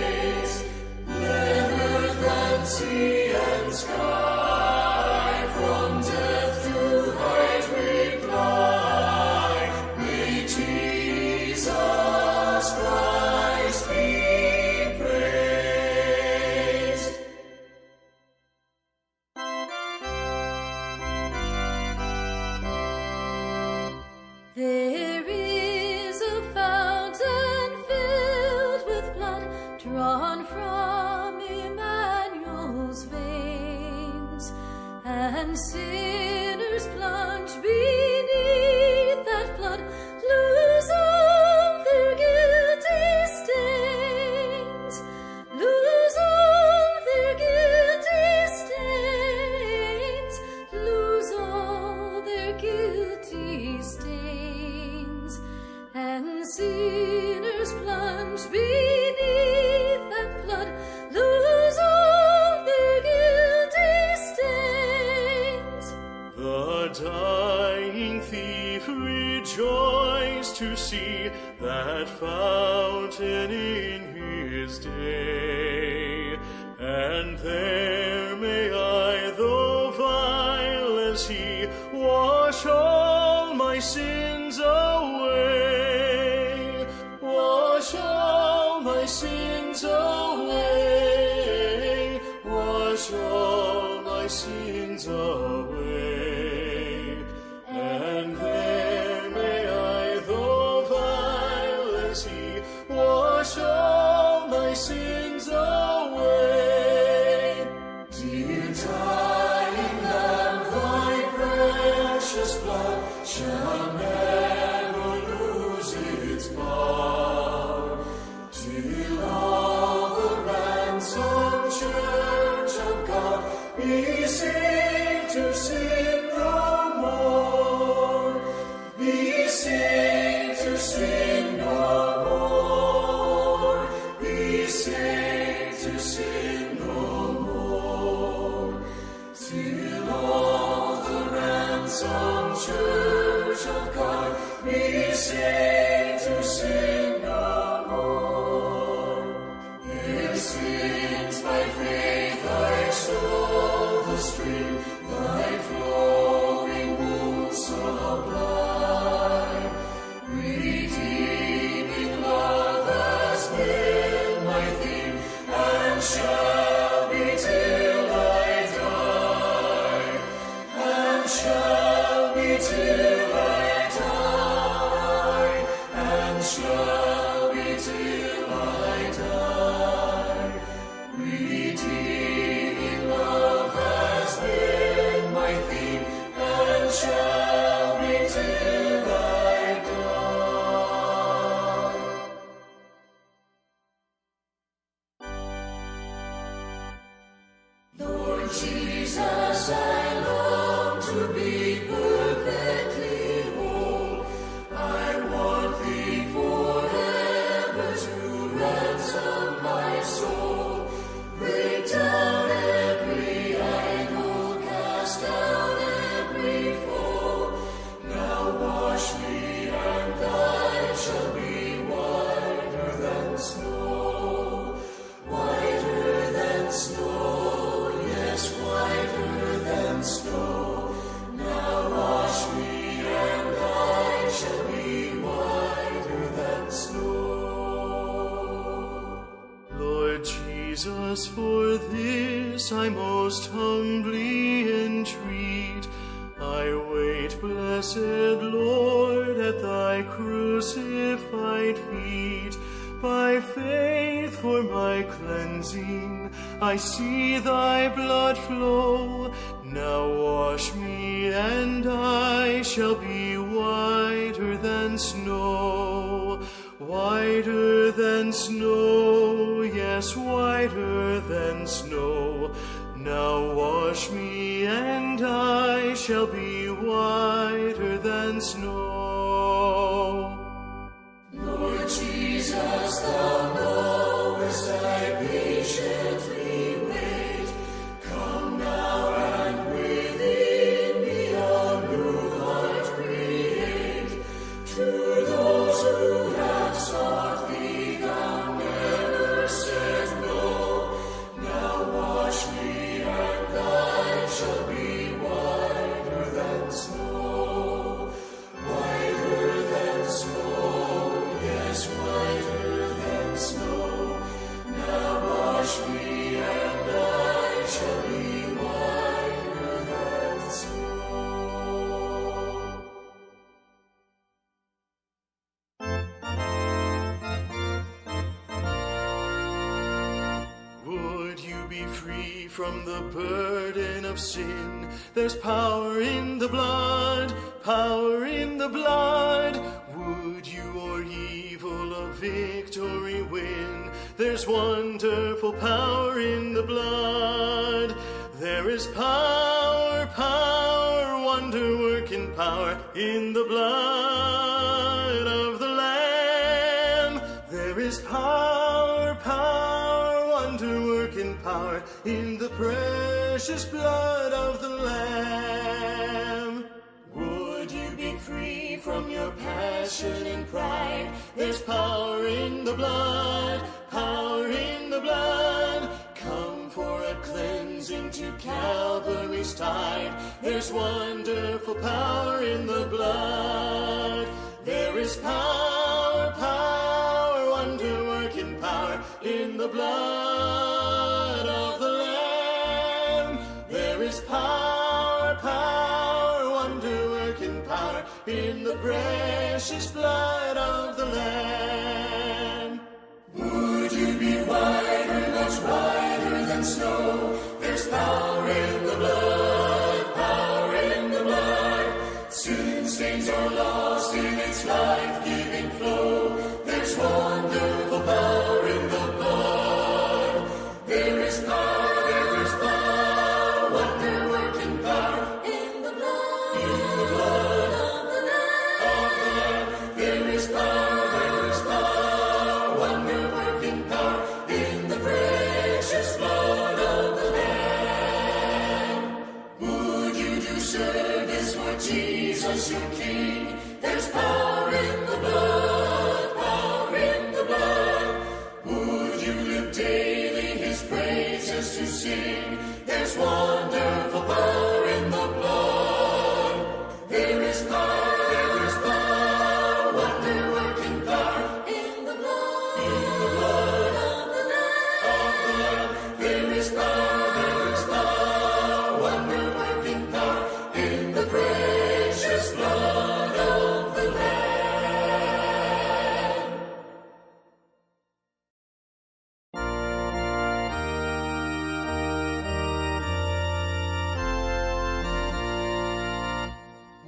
and sinners plunge beneath that flood, lose all their guilty stains, lose all their guilty stains, lose all their guilty stains, and sinners plunge beneath that flood, lose all their guilty stains. The dying thief rejoiced to see that fountain in his day, and there may I, though vile as he, wash all my sins away, wash all my sins away, wash all my sins away. And there may I, though vile as he, wash all my sins away. Dear dying Lamb, thy precious blood shall never lose its power, till all the ransomed church of God be saved to sin no more, be saved to sin no more, be saved to sin no more, till all the ransomed church of God be saved to sin no more. Their sins by faith I extol the stream, thy flowing wounds sublime. Redeeming love has been my theme, and shall be till I die, and shall be till I die, and shall be till I die. Redeeming love has been my theme, and shall be till I die. Lord Jesus, I long to be perfectly whole. I want thee forever to ransom my soul. Break down every idol, cast down every foe. Now wash me, and I shall be whiter than snow, whiter than snow, yes, whiter than snow. Now wash me, and I shall be whiter than snow. Lord Jesus, for this I most humbly entreat. I wait, blessed Lord, at thy crucified feet. By faith for my cleansing, I see thy blood flow. Now wash me, and I shall be whiter than snow, whiter than snow, yes, whiter than snow. Now wash me, and I shall be whiter than snow. Lord Jesus, thou knowest I patiently wait. Come now, and within me a new heart create. To those who have sought thee, thou never said no. Now wash me, and I shall be whiter than snow, free from the burden of sin. There's power in the blood, power in the blood. Would you or evil a victory win? There's wonderful power in the blood. There is power, power, wonder-working power in the blood of the Lamb. There is power, power, wonder-working power in the precious blood of the Lamb. Would you be free from your passion and pride? There's power in the blood, power in the blood. Come for a cleansing to Calvary's tide. There's wonderful power in the blood. There is power, power, wonder-working power in the blood of the Lamb. There is power, power, wonder-working power in the precious blood of the Lamb. Would you be whiter, much whiter than snow? There's power in the blood, power in the blood. Sin stains are lost in its life-giving flow. There's wonderful power in the blood. There is power, wonder-working power in the blood of the Lamb. There is power, wonder-working power in the precious blood of the Lamb. Would you do service for Jesus your King? There's power in the blood, power in the blood. Would you live daily his praises to sing? There's wonderful power in the blood. There is power, wonder-working power in the blood of the Lamb. There is power, wonder-working power in the precious blood of the Lamb.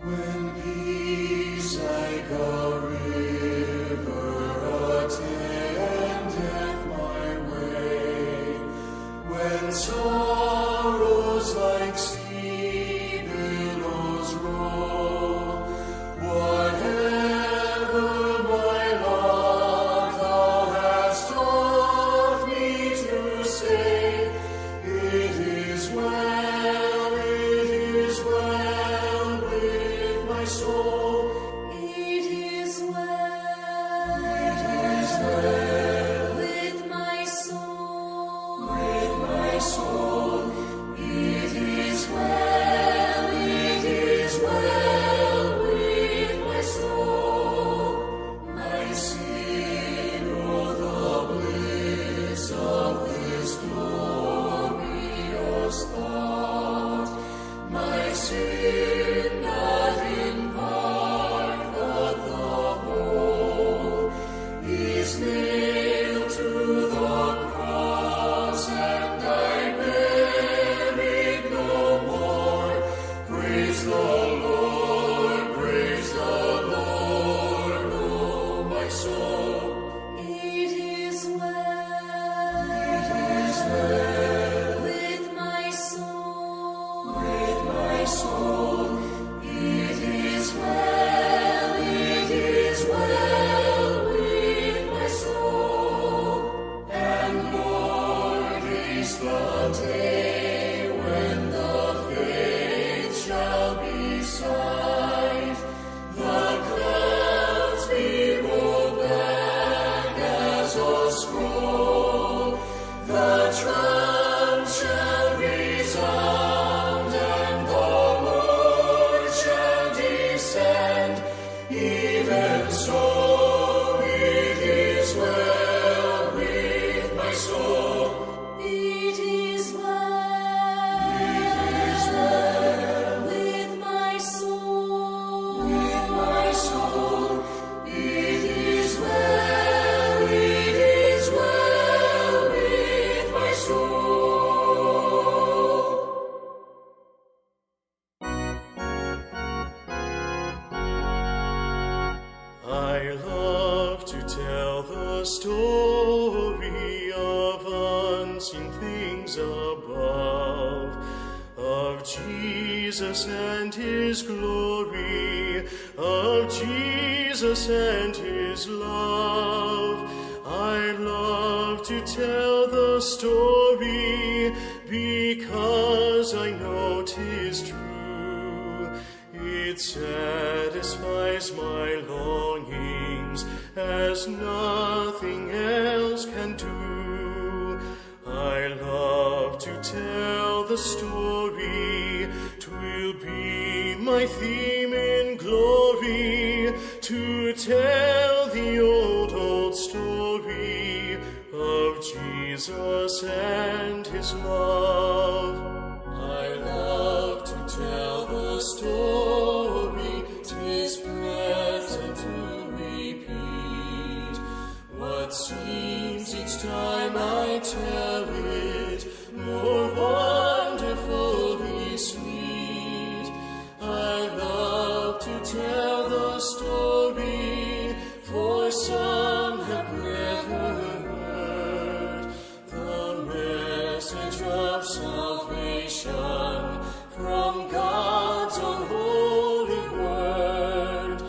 When peace like a river attendeth my way, when sorrows like sea billows roll, whatever my lot thou hast taught me to say, it is well with my soul. It is well with my soul. With my soul, it is well with my soul. My sin, oh, the bliss of this glorious thought. My sin, not in part, but the whole, is nailed to the cross, and I bear it no more. Praise the Lord, oh my soul. It is well with my soul. With my soul, it is well with my soul. And Lord, is the day when the faith shall be sight, the clouds be rolled back. the story of unseen things above, of Jesus and his glory, of Jesus and his love. I love to tell the story because I know 'tis true. It satisfies my longings as nothing else can do. I love to tell the story, 'twill be my theme in glory, to tell the old story of Jesus and his love. I love to tell the story, 'tis pleasant to repeat what seems each time I tell it more wonderfully sweet. I love to tell the story, for some have never heard the message of salvation from God's own holy word.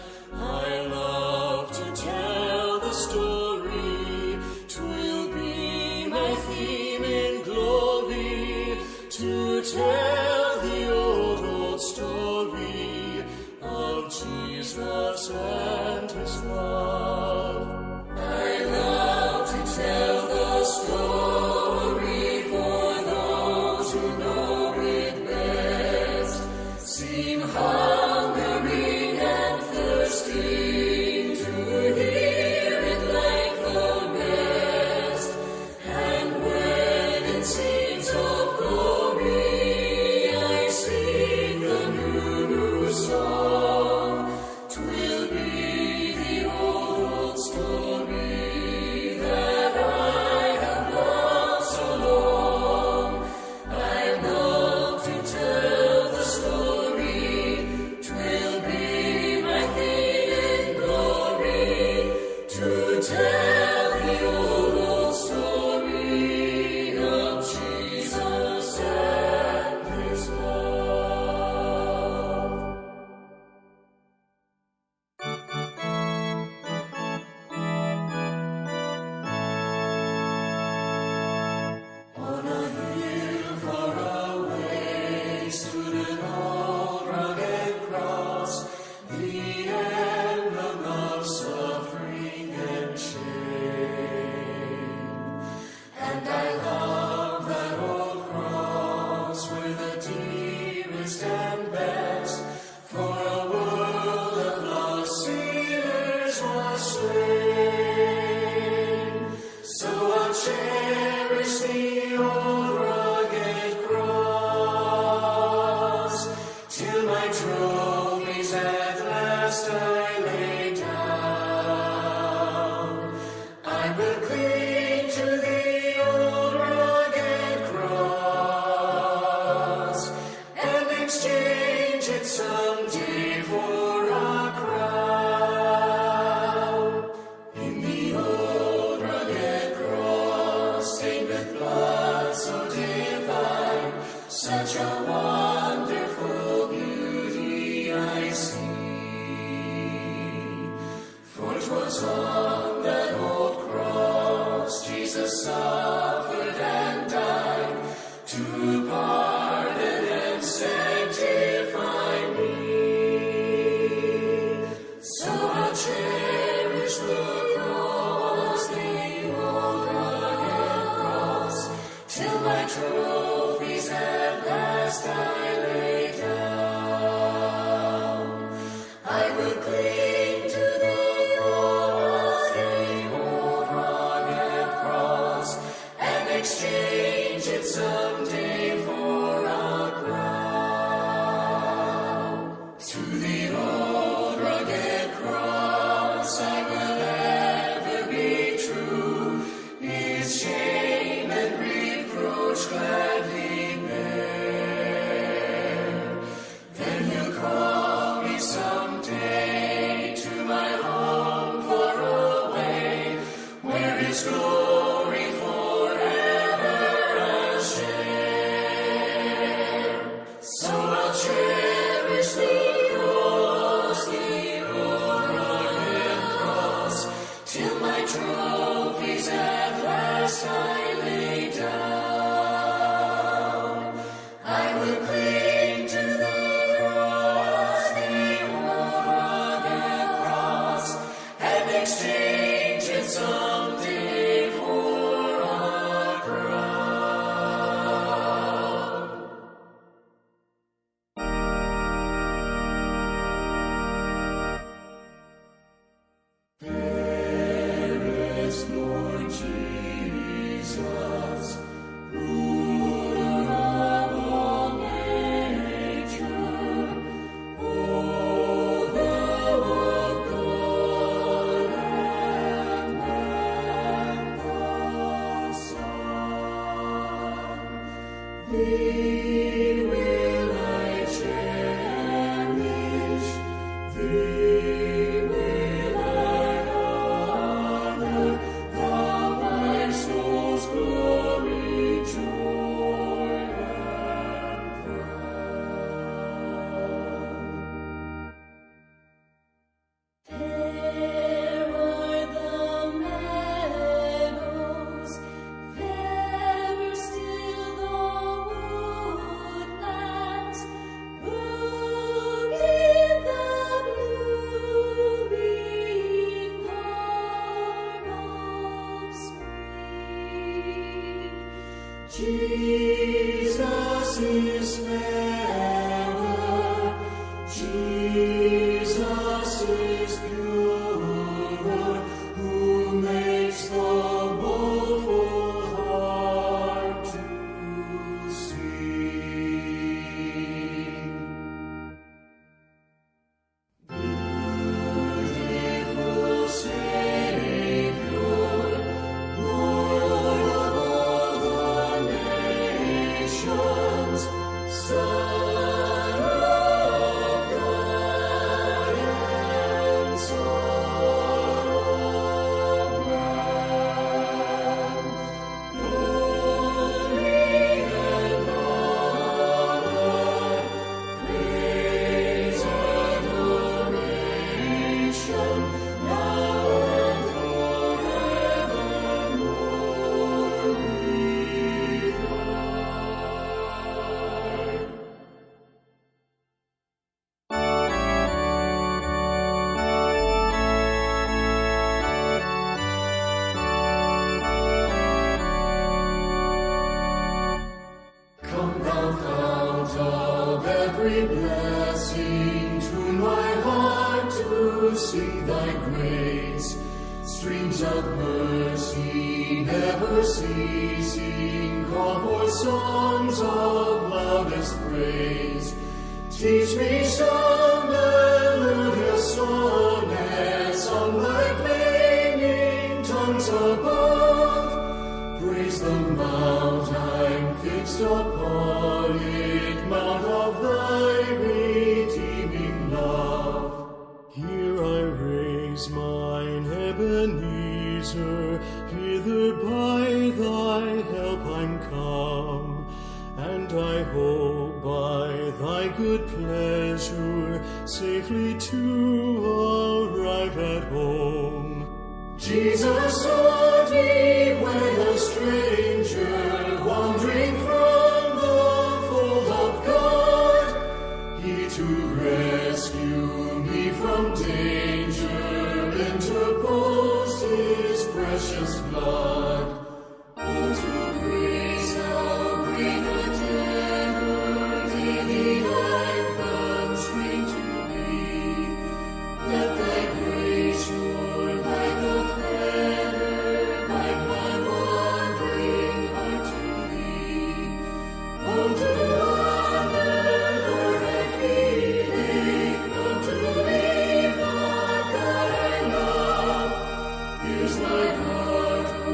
I love to tell the story, 'twill be my theme in glory, to tell the old story of Jesus and his love. I love to tell the story for those who know it best, seem hungering and thirsting to hear it like the rest. And when in scenes of glory I sing the new song, 'twill be the old story that I have loved so long. I love to tell the story, 'twill be my theme in glory, to tell the old story of Jesus and his love. On a hill far away stood an old rugged cross, the emblem of suffering and shame. His glory forever I'll share. So I'll cherish the rugged cross, till my trophies at last I lay down. I will cling to the rugged cross, and exchange it someday for a crown. Fairest Lord Jesus, ruler of all nature, O thou of God and man the Son, thee will I cherish, thee will I honor, thou my soul's glory, joy, and crown. Fair are the meadows, fairer still the woodlands, round in the blooming garb of spring. Jesus is fairer, Jesus is purer, who makes the woeful heart to sing. Beautiful Savior, Lord of all the nations, Son of God and Son of Man, glory and honor, praise and adoration, now and forevermore be thine. Come thou fount of every blessing, tune my heart to sing thy grace. Streams of mercy never ceasing, call for songs of loudest praise. Teach me some melodious sonnet, sung by flaming tongues above. Praise the mount I'm fixed upon it, mount of thy redeeming love. Here I raise mine Ebenezer, hither by thy help I'm come, and I hope by thy good pleasure safely to arrive at home. Jesus sought me when a stranger, wandering from the fold of God. He to rescue me from danger interposed his precious blood. Oh, to grace how great a debtor did he and constrain to be. Let thy grace, Lord, like a fetter, bind my wandering heart to thee. Come to wander, Lord, I feeling, come to leave the God I love. Here's my heart, O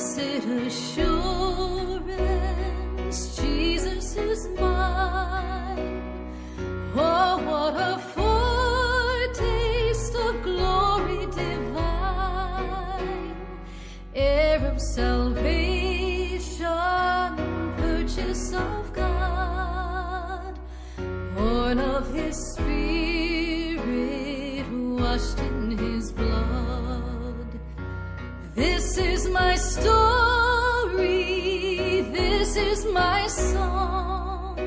blessed assurance, Jesus is mine. Oh, what a foretaste of glory divine, heir of salvation, purchase of God, born of His Spirit, washed in His blood. This is my story, this is my song,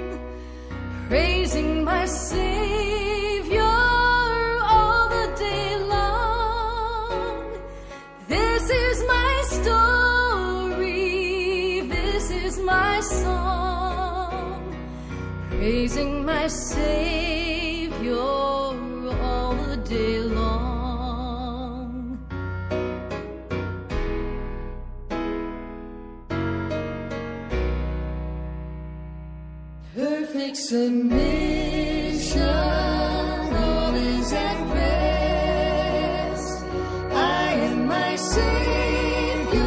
praising my Savior all the day long. This is my story, this is my song, praising my Savior all the day long. Perfect submission, all is at rest. I am my Savior,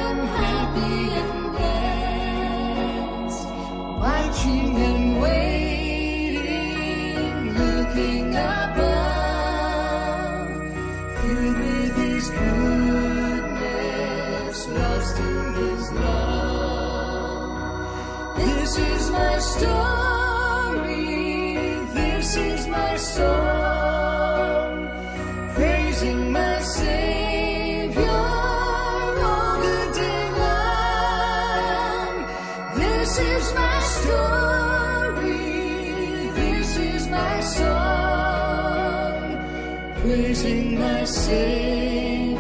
I'm happy and blessed, watching and waiting, looking above, filled with His goodness, lost in His love. This is my story, this is my song, praising my Savior all the day long. This is my story, this is my song, praising my Savior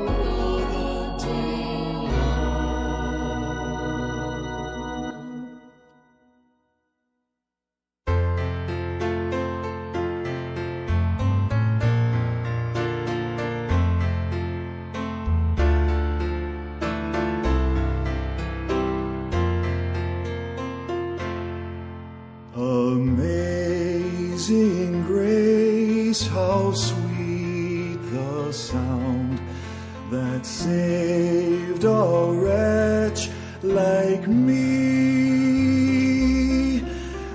all the day long. Amazing grace, how sweet the sound that saved a wretch like me.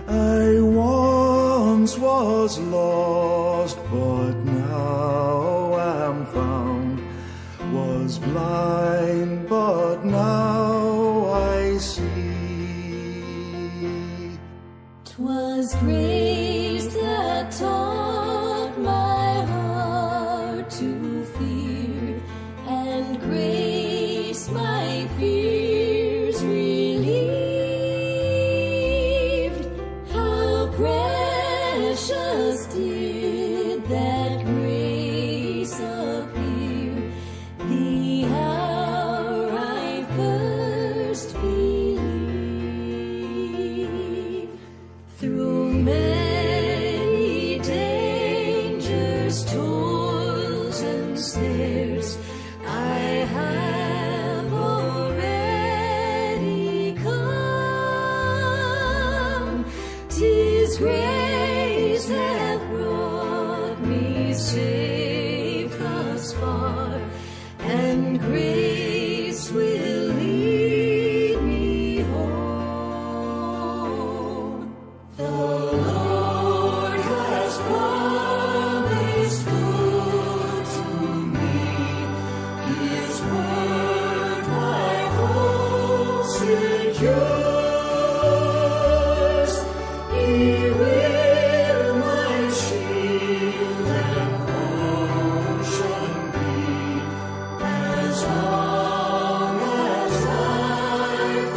I once was lost, but now am found, was blind, but now I see. 'Twas grace that taught my heart to fear, and grace my fears relieved. How precious did that grace appear, the hour I first believed. Through many dangers, toils, and snares, I have already come. 'Tis grace hath brought me safe thus far, and grace will lead me home. The Lord has promised good to me, His word my hope secures. He will my shield and portion be, as long as life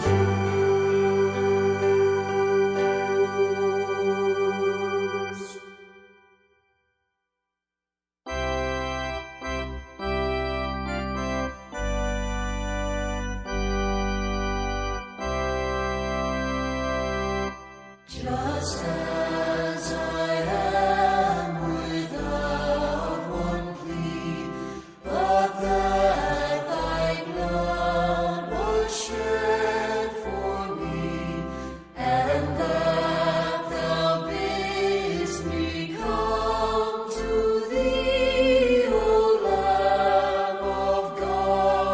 endures. Just as I am without one plea, but that thy blood was shed for me, and that thou bidst me come to thee, O Lamb of God.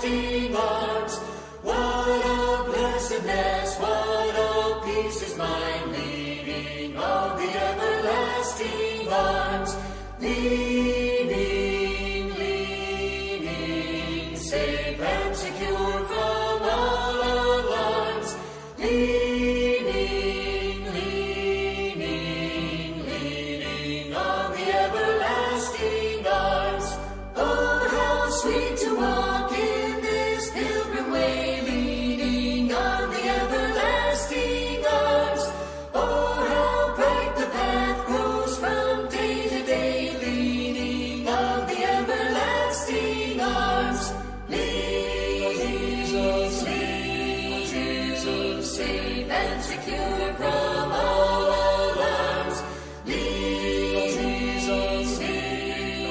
everlasting arms. What a blessedness, what a peace is mine, leaning on the everlasting arms. Leaning, leaning, safe and secure from all alarms. Leaning, leaning, leaning on the everlasting arms. Oh, how sweet to walk in this pilgrim way, leaning on the everlasting arms. Oh, how bright the path grows from day to day, leaning on the everlasting arms. Leaning, Jesus, safe and secure from all alarms. Leaning,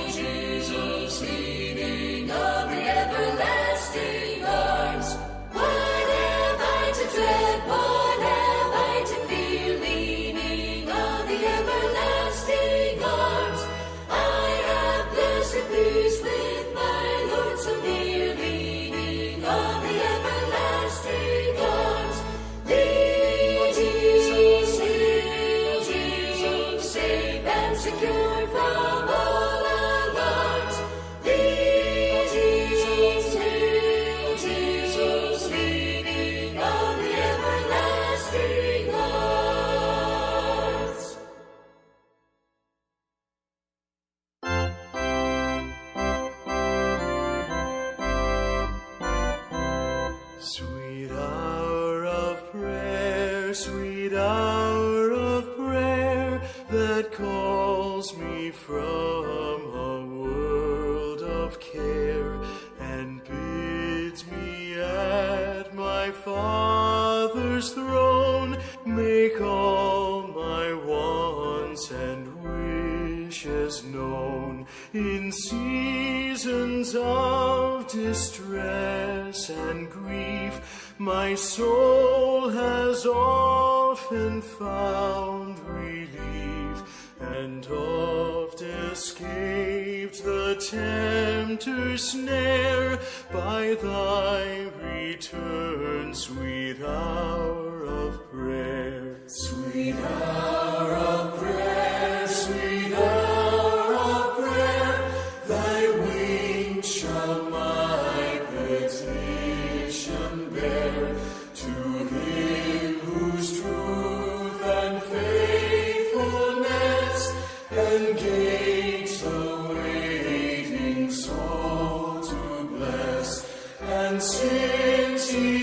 Jesus, leaning on the everlasting arms. What have I to dread? What have I to fear? Leaning on the everlasting arms. I have blessed peace with my Lord so near, leaning on the everlasting arms. Lead Jesus, safe and secure from all alarms. Lead Jesus, leaning on the everlasting arms. Sweet hour of prayer, sweet hour of prayer, that calls me from a world of care, and bids me at my Father's throne make all my wants and wishes known. In seasons of distress and grief, my soul has often found relief, and oft escaped the tempter's snare by thy return, sweet hour of prayer. Sweet hour of prayer, sweet hour of prayer, thy wings shall my petition bear to him whose truth and faithfulness engage the waiting soul to bless. And since he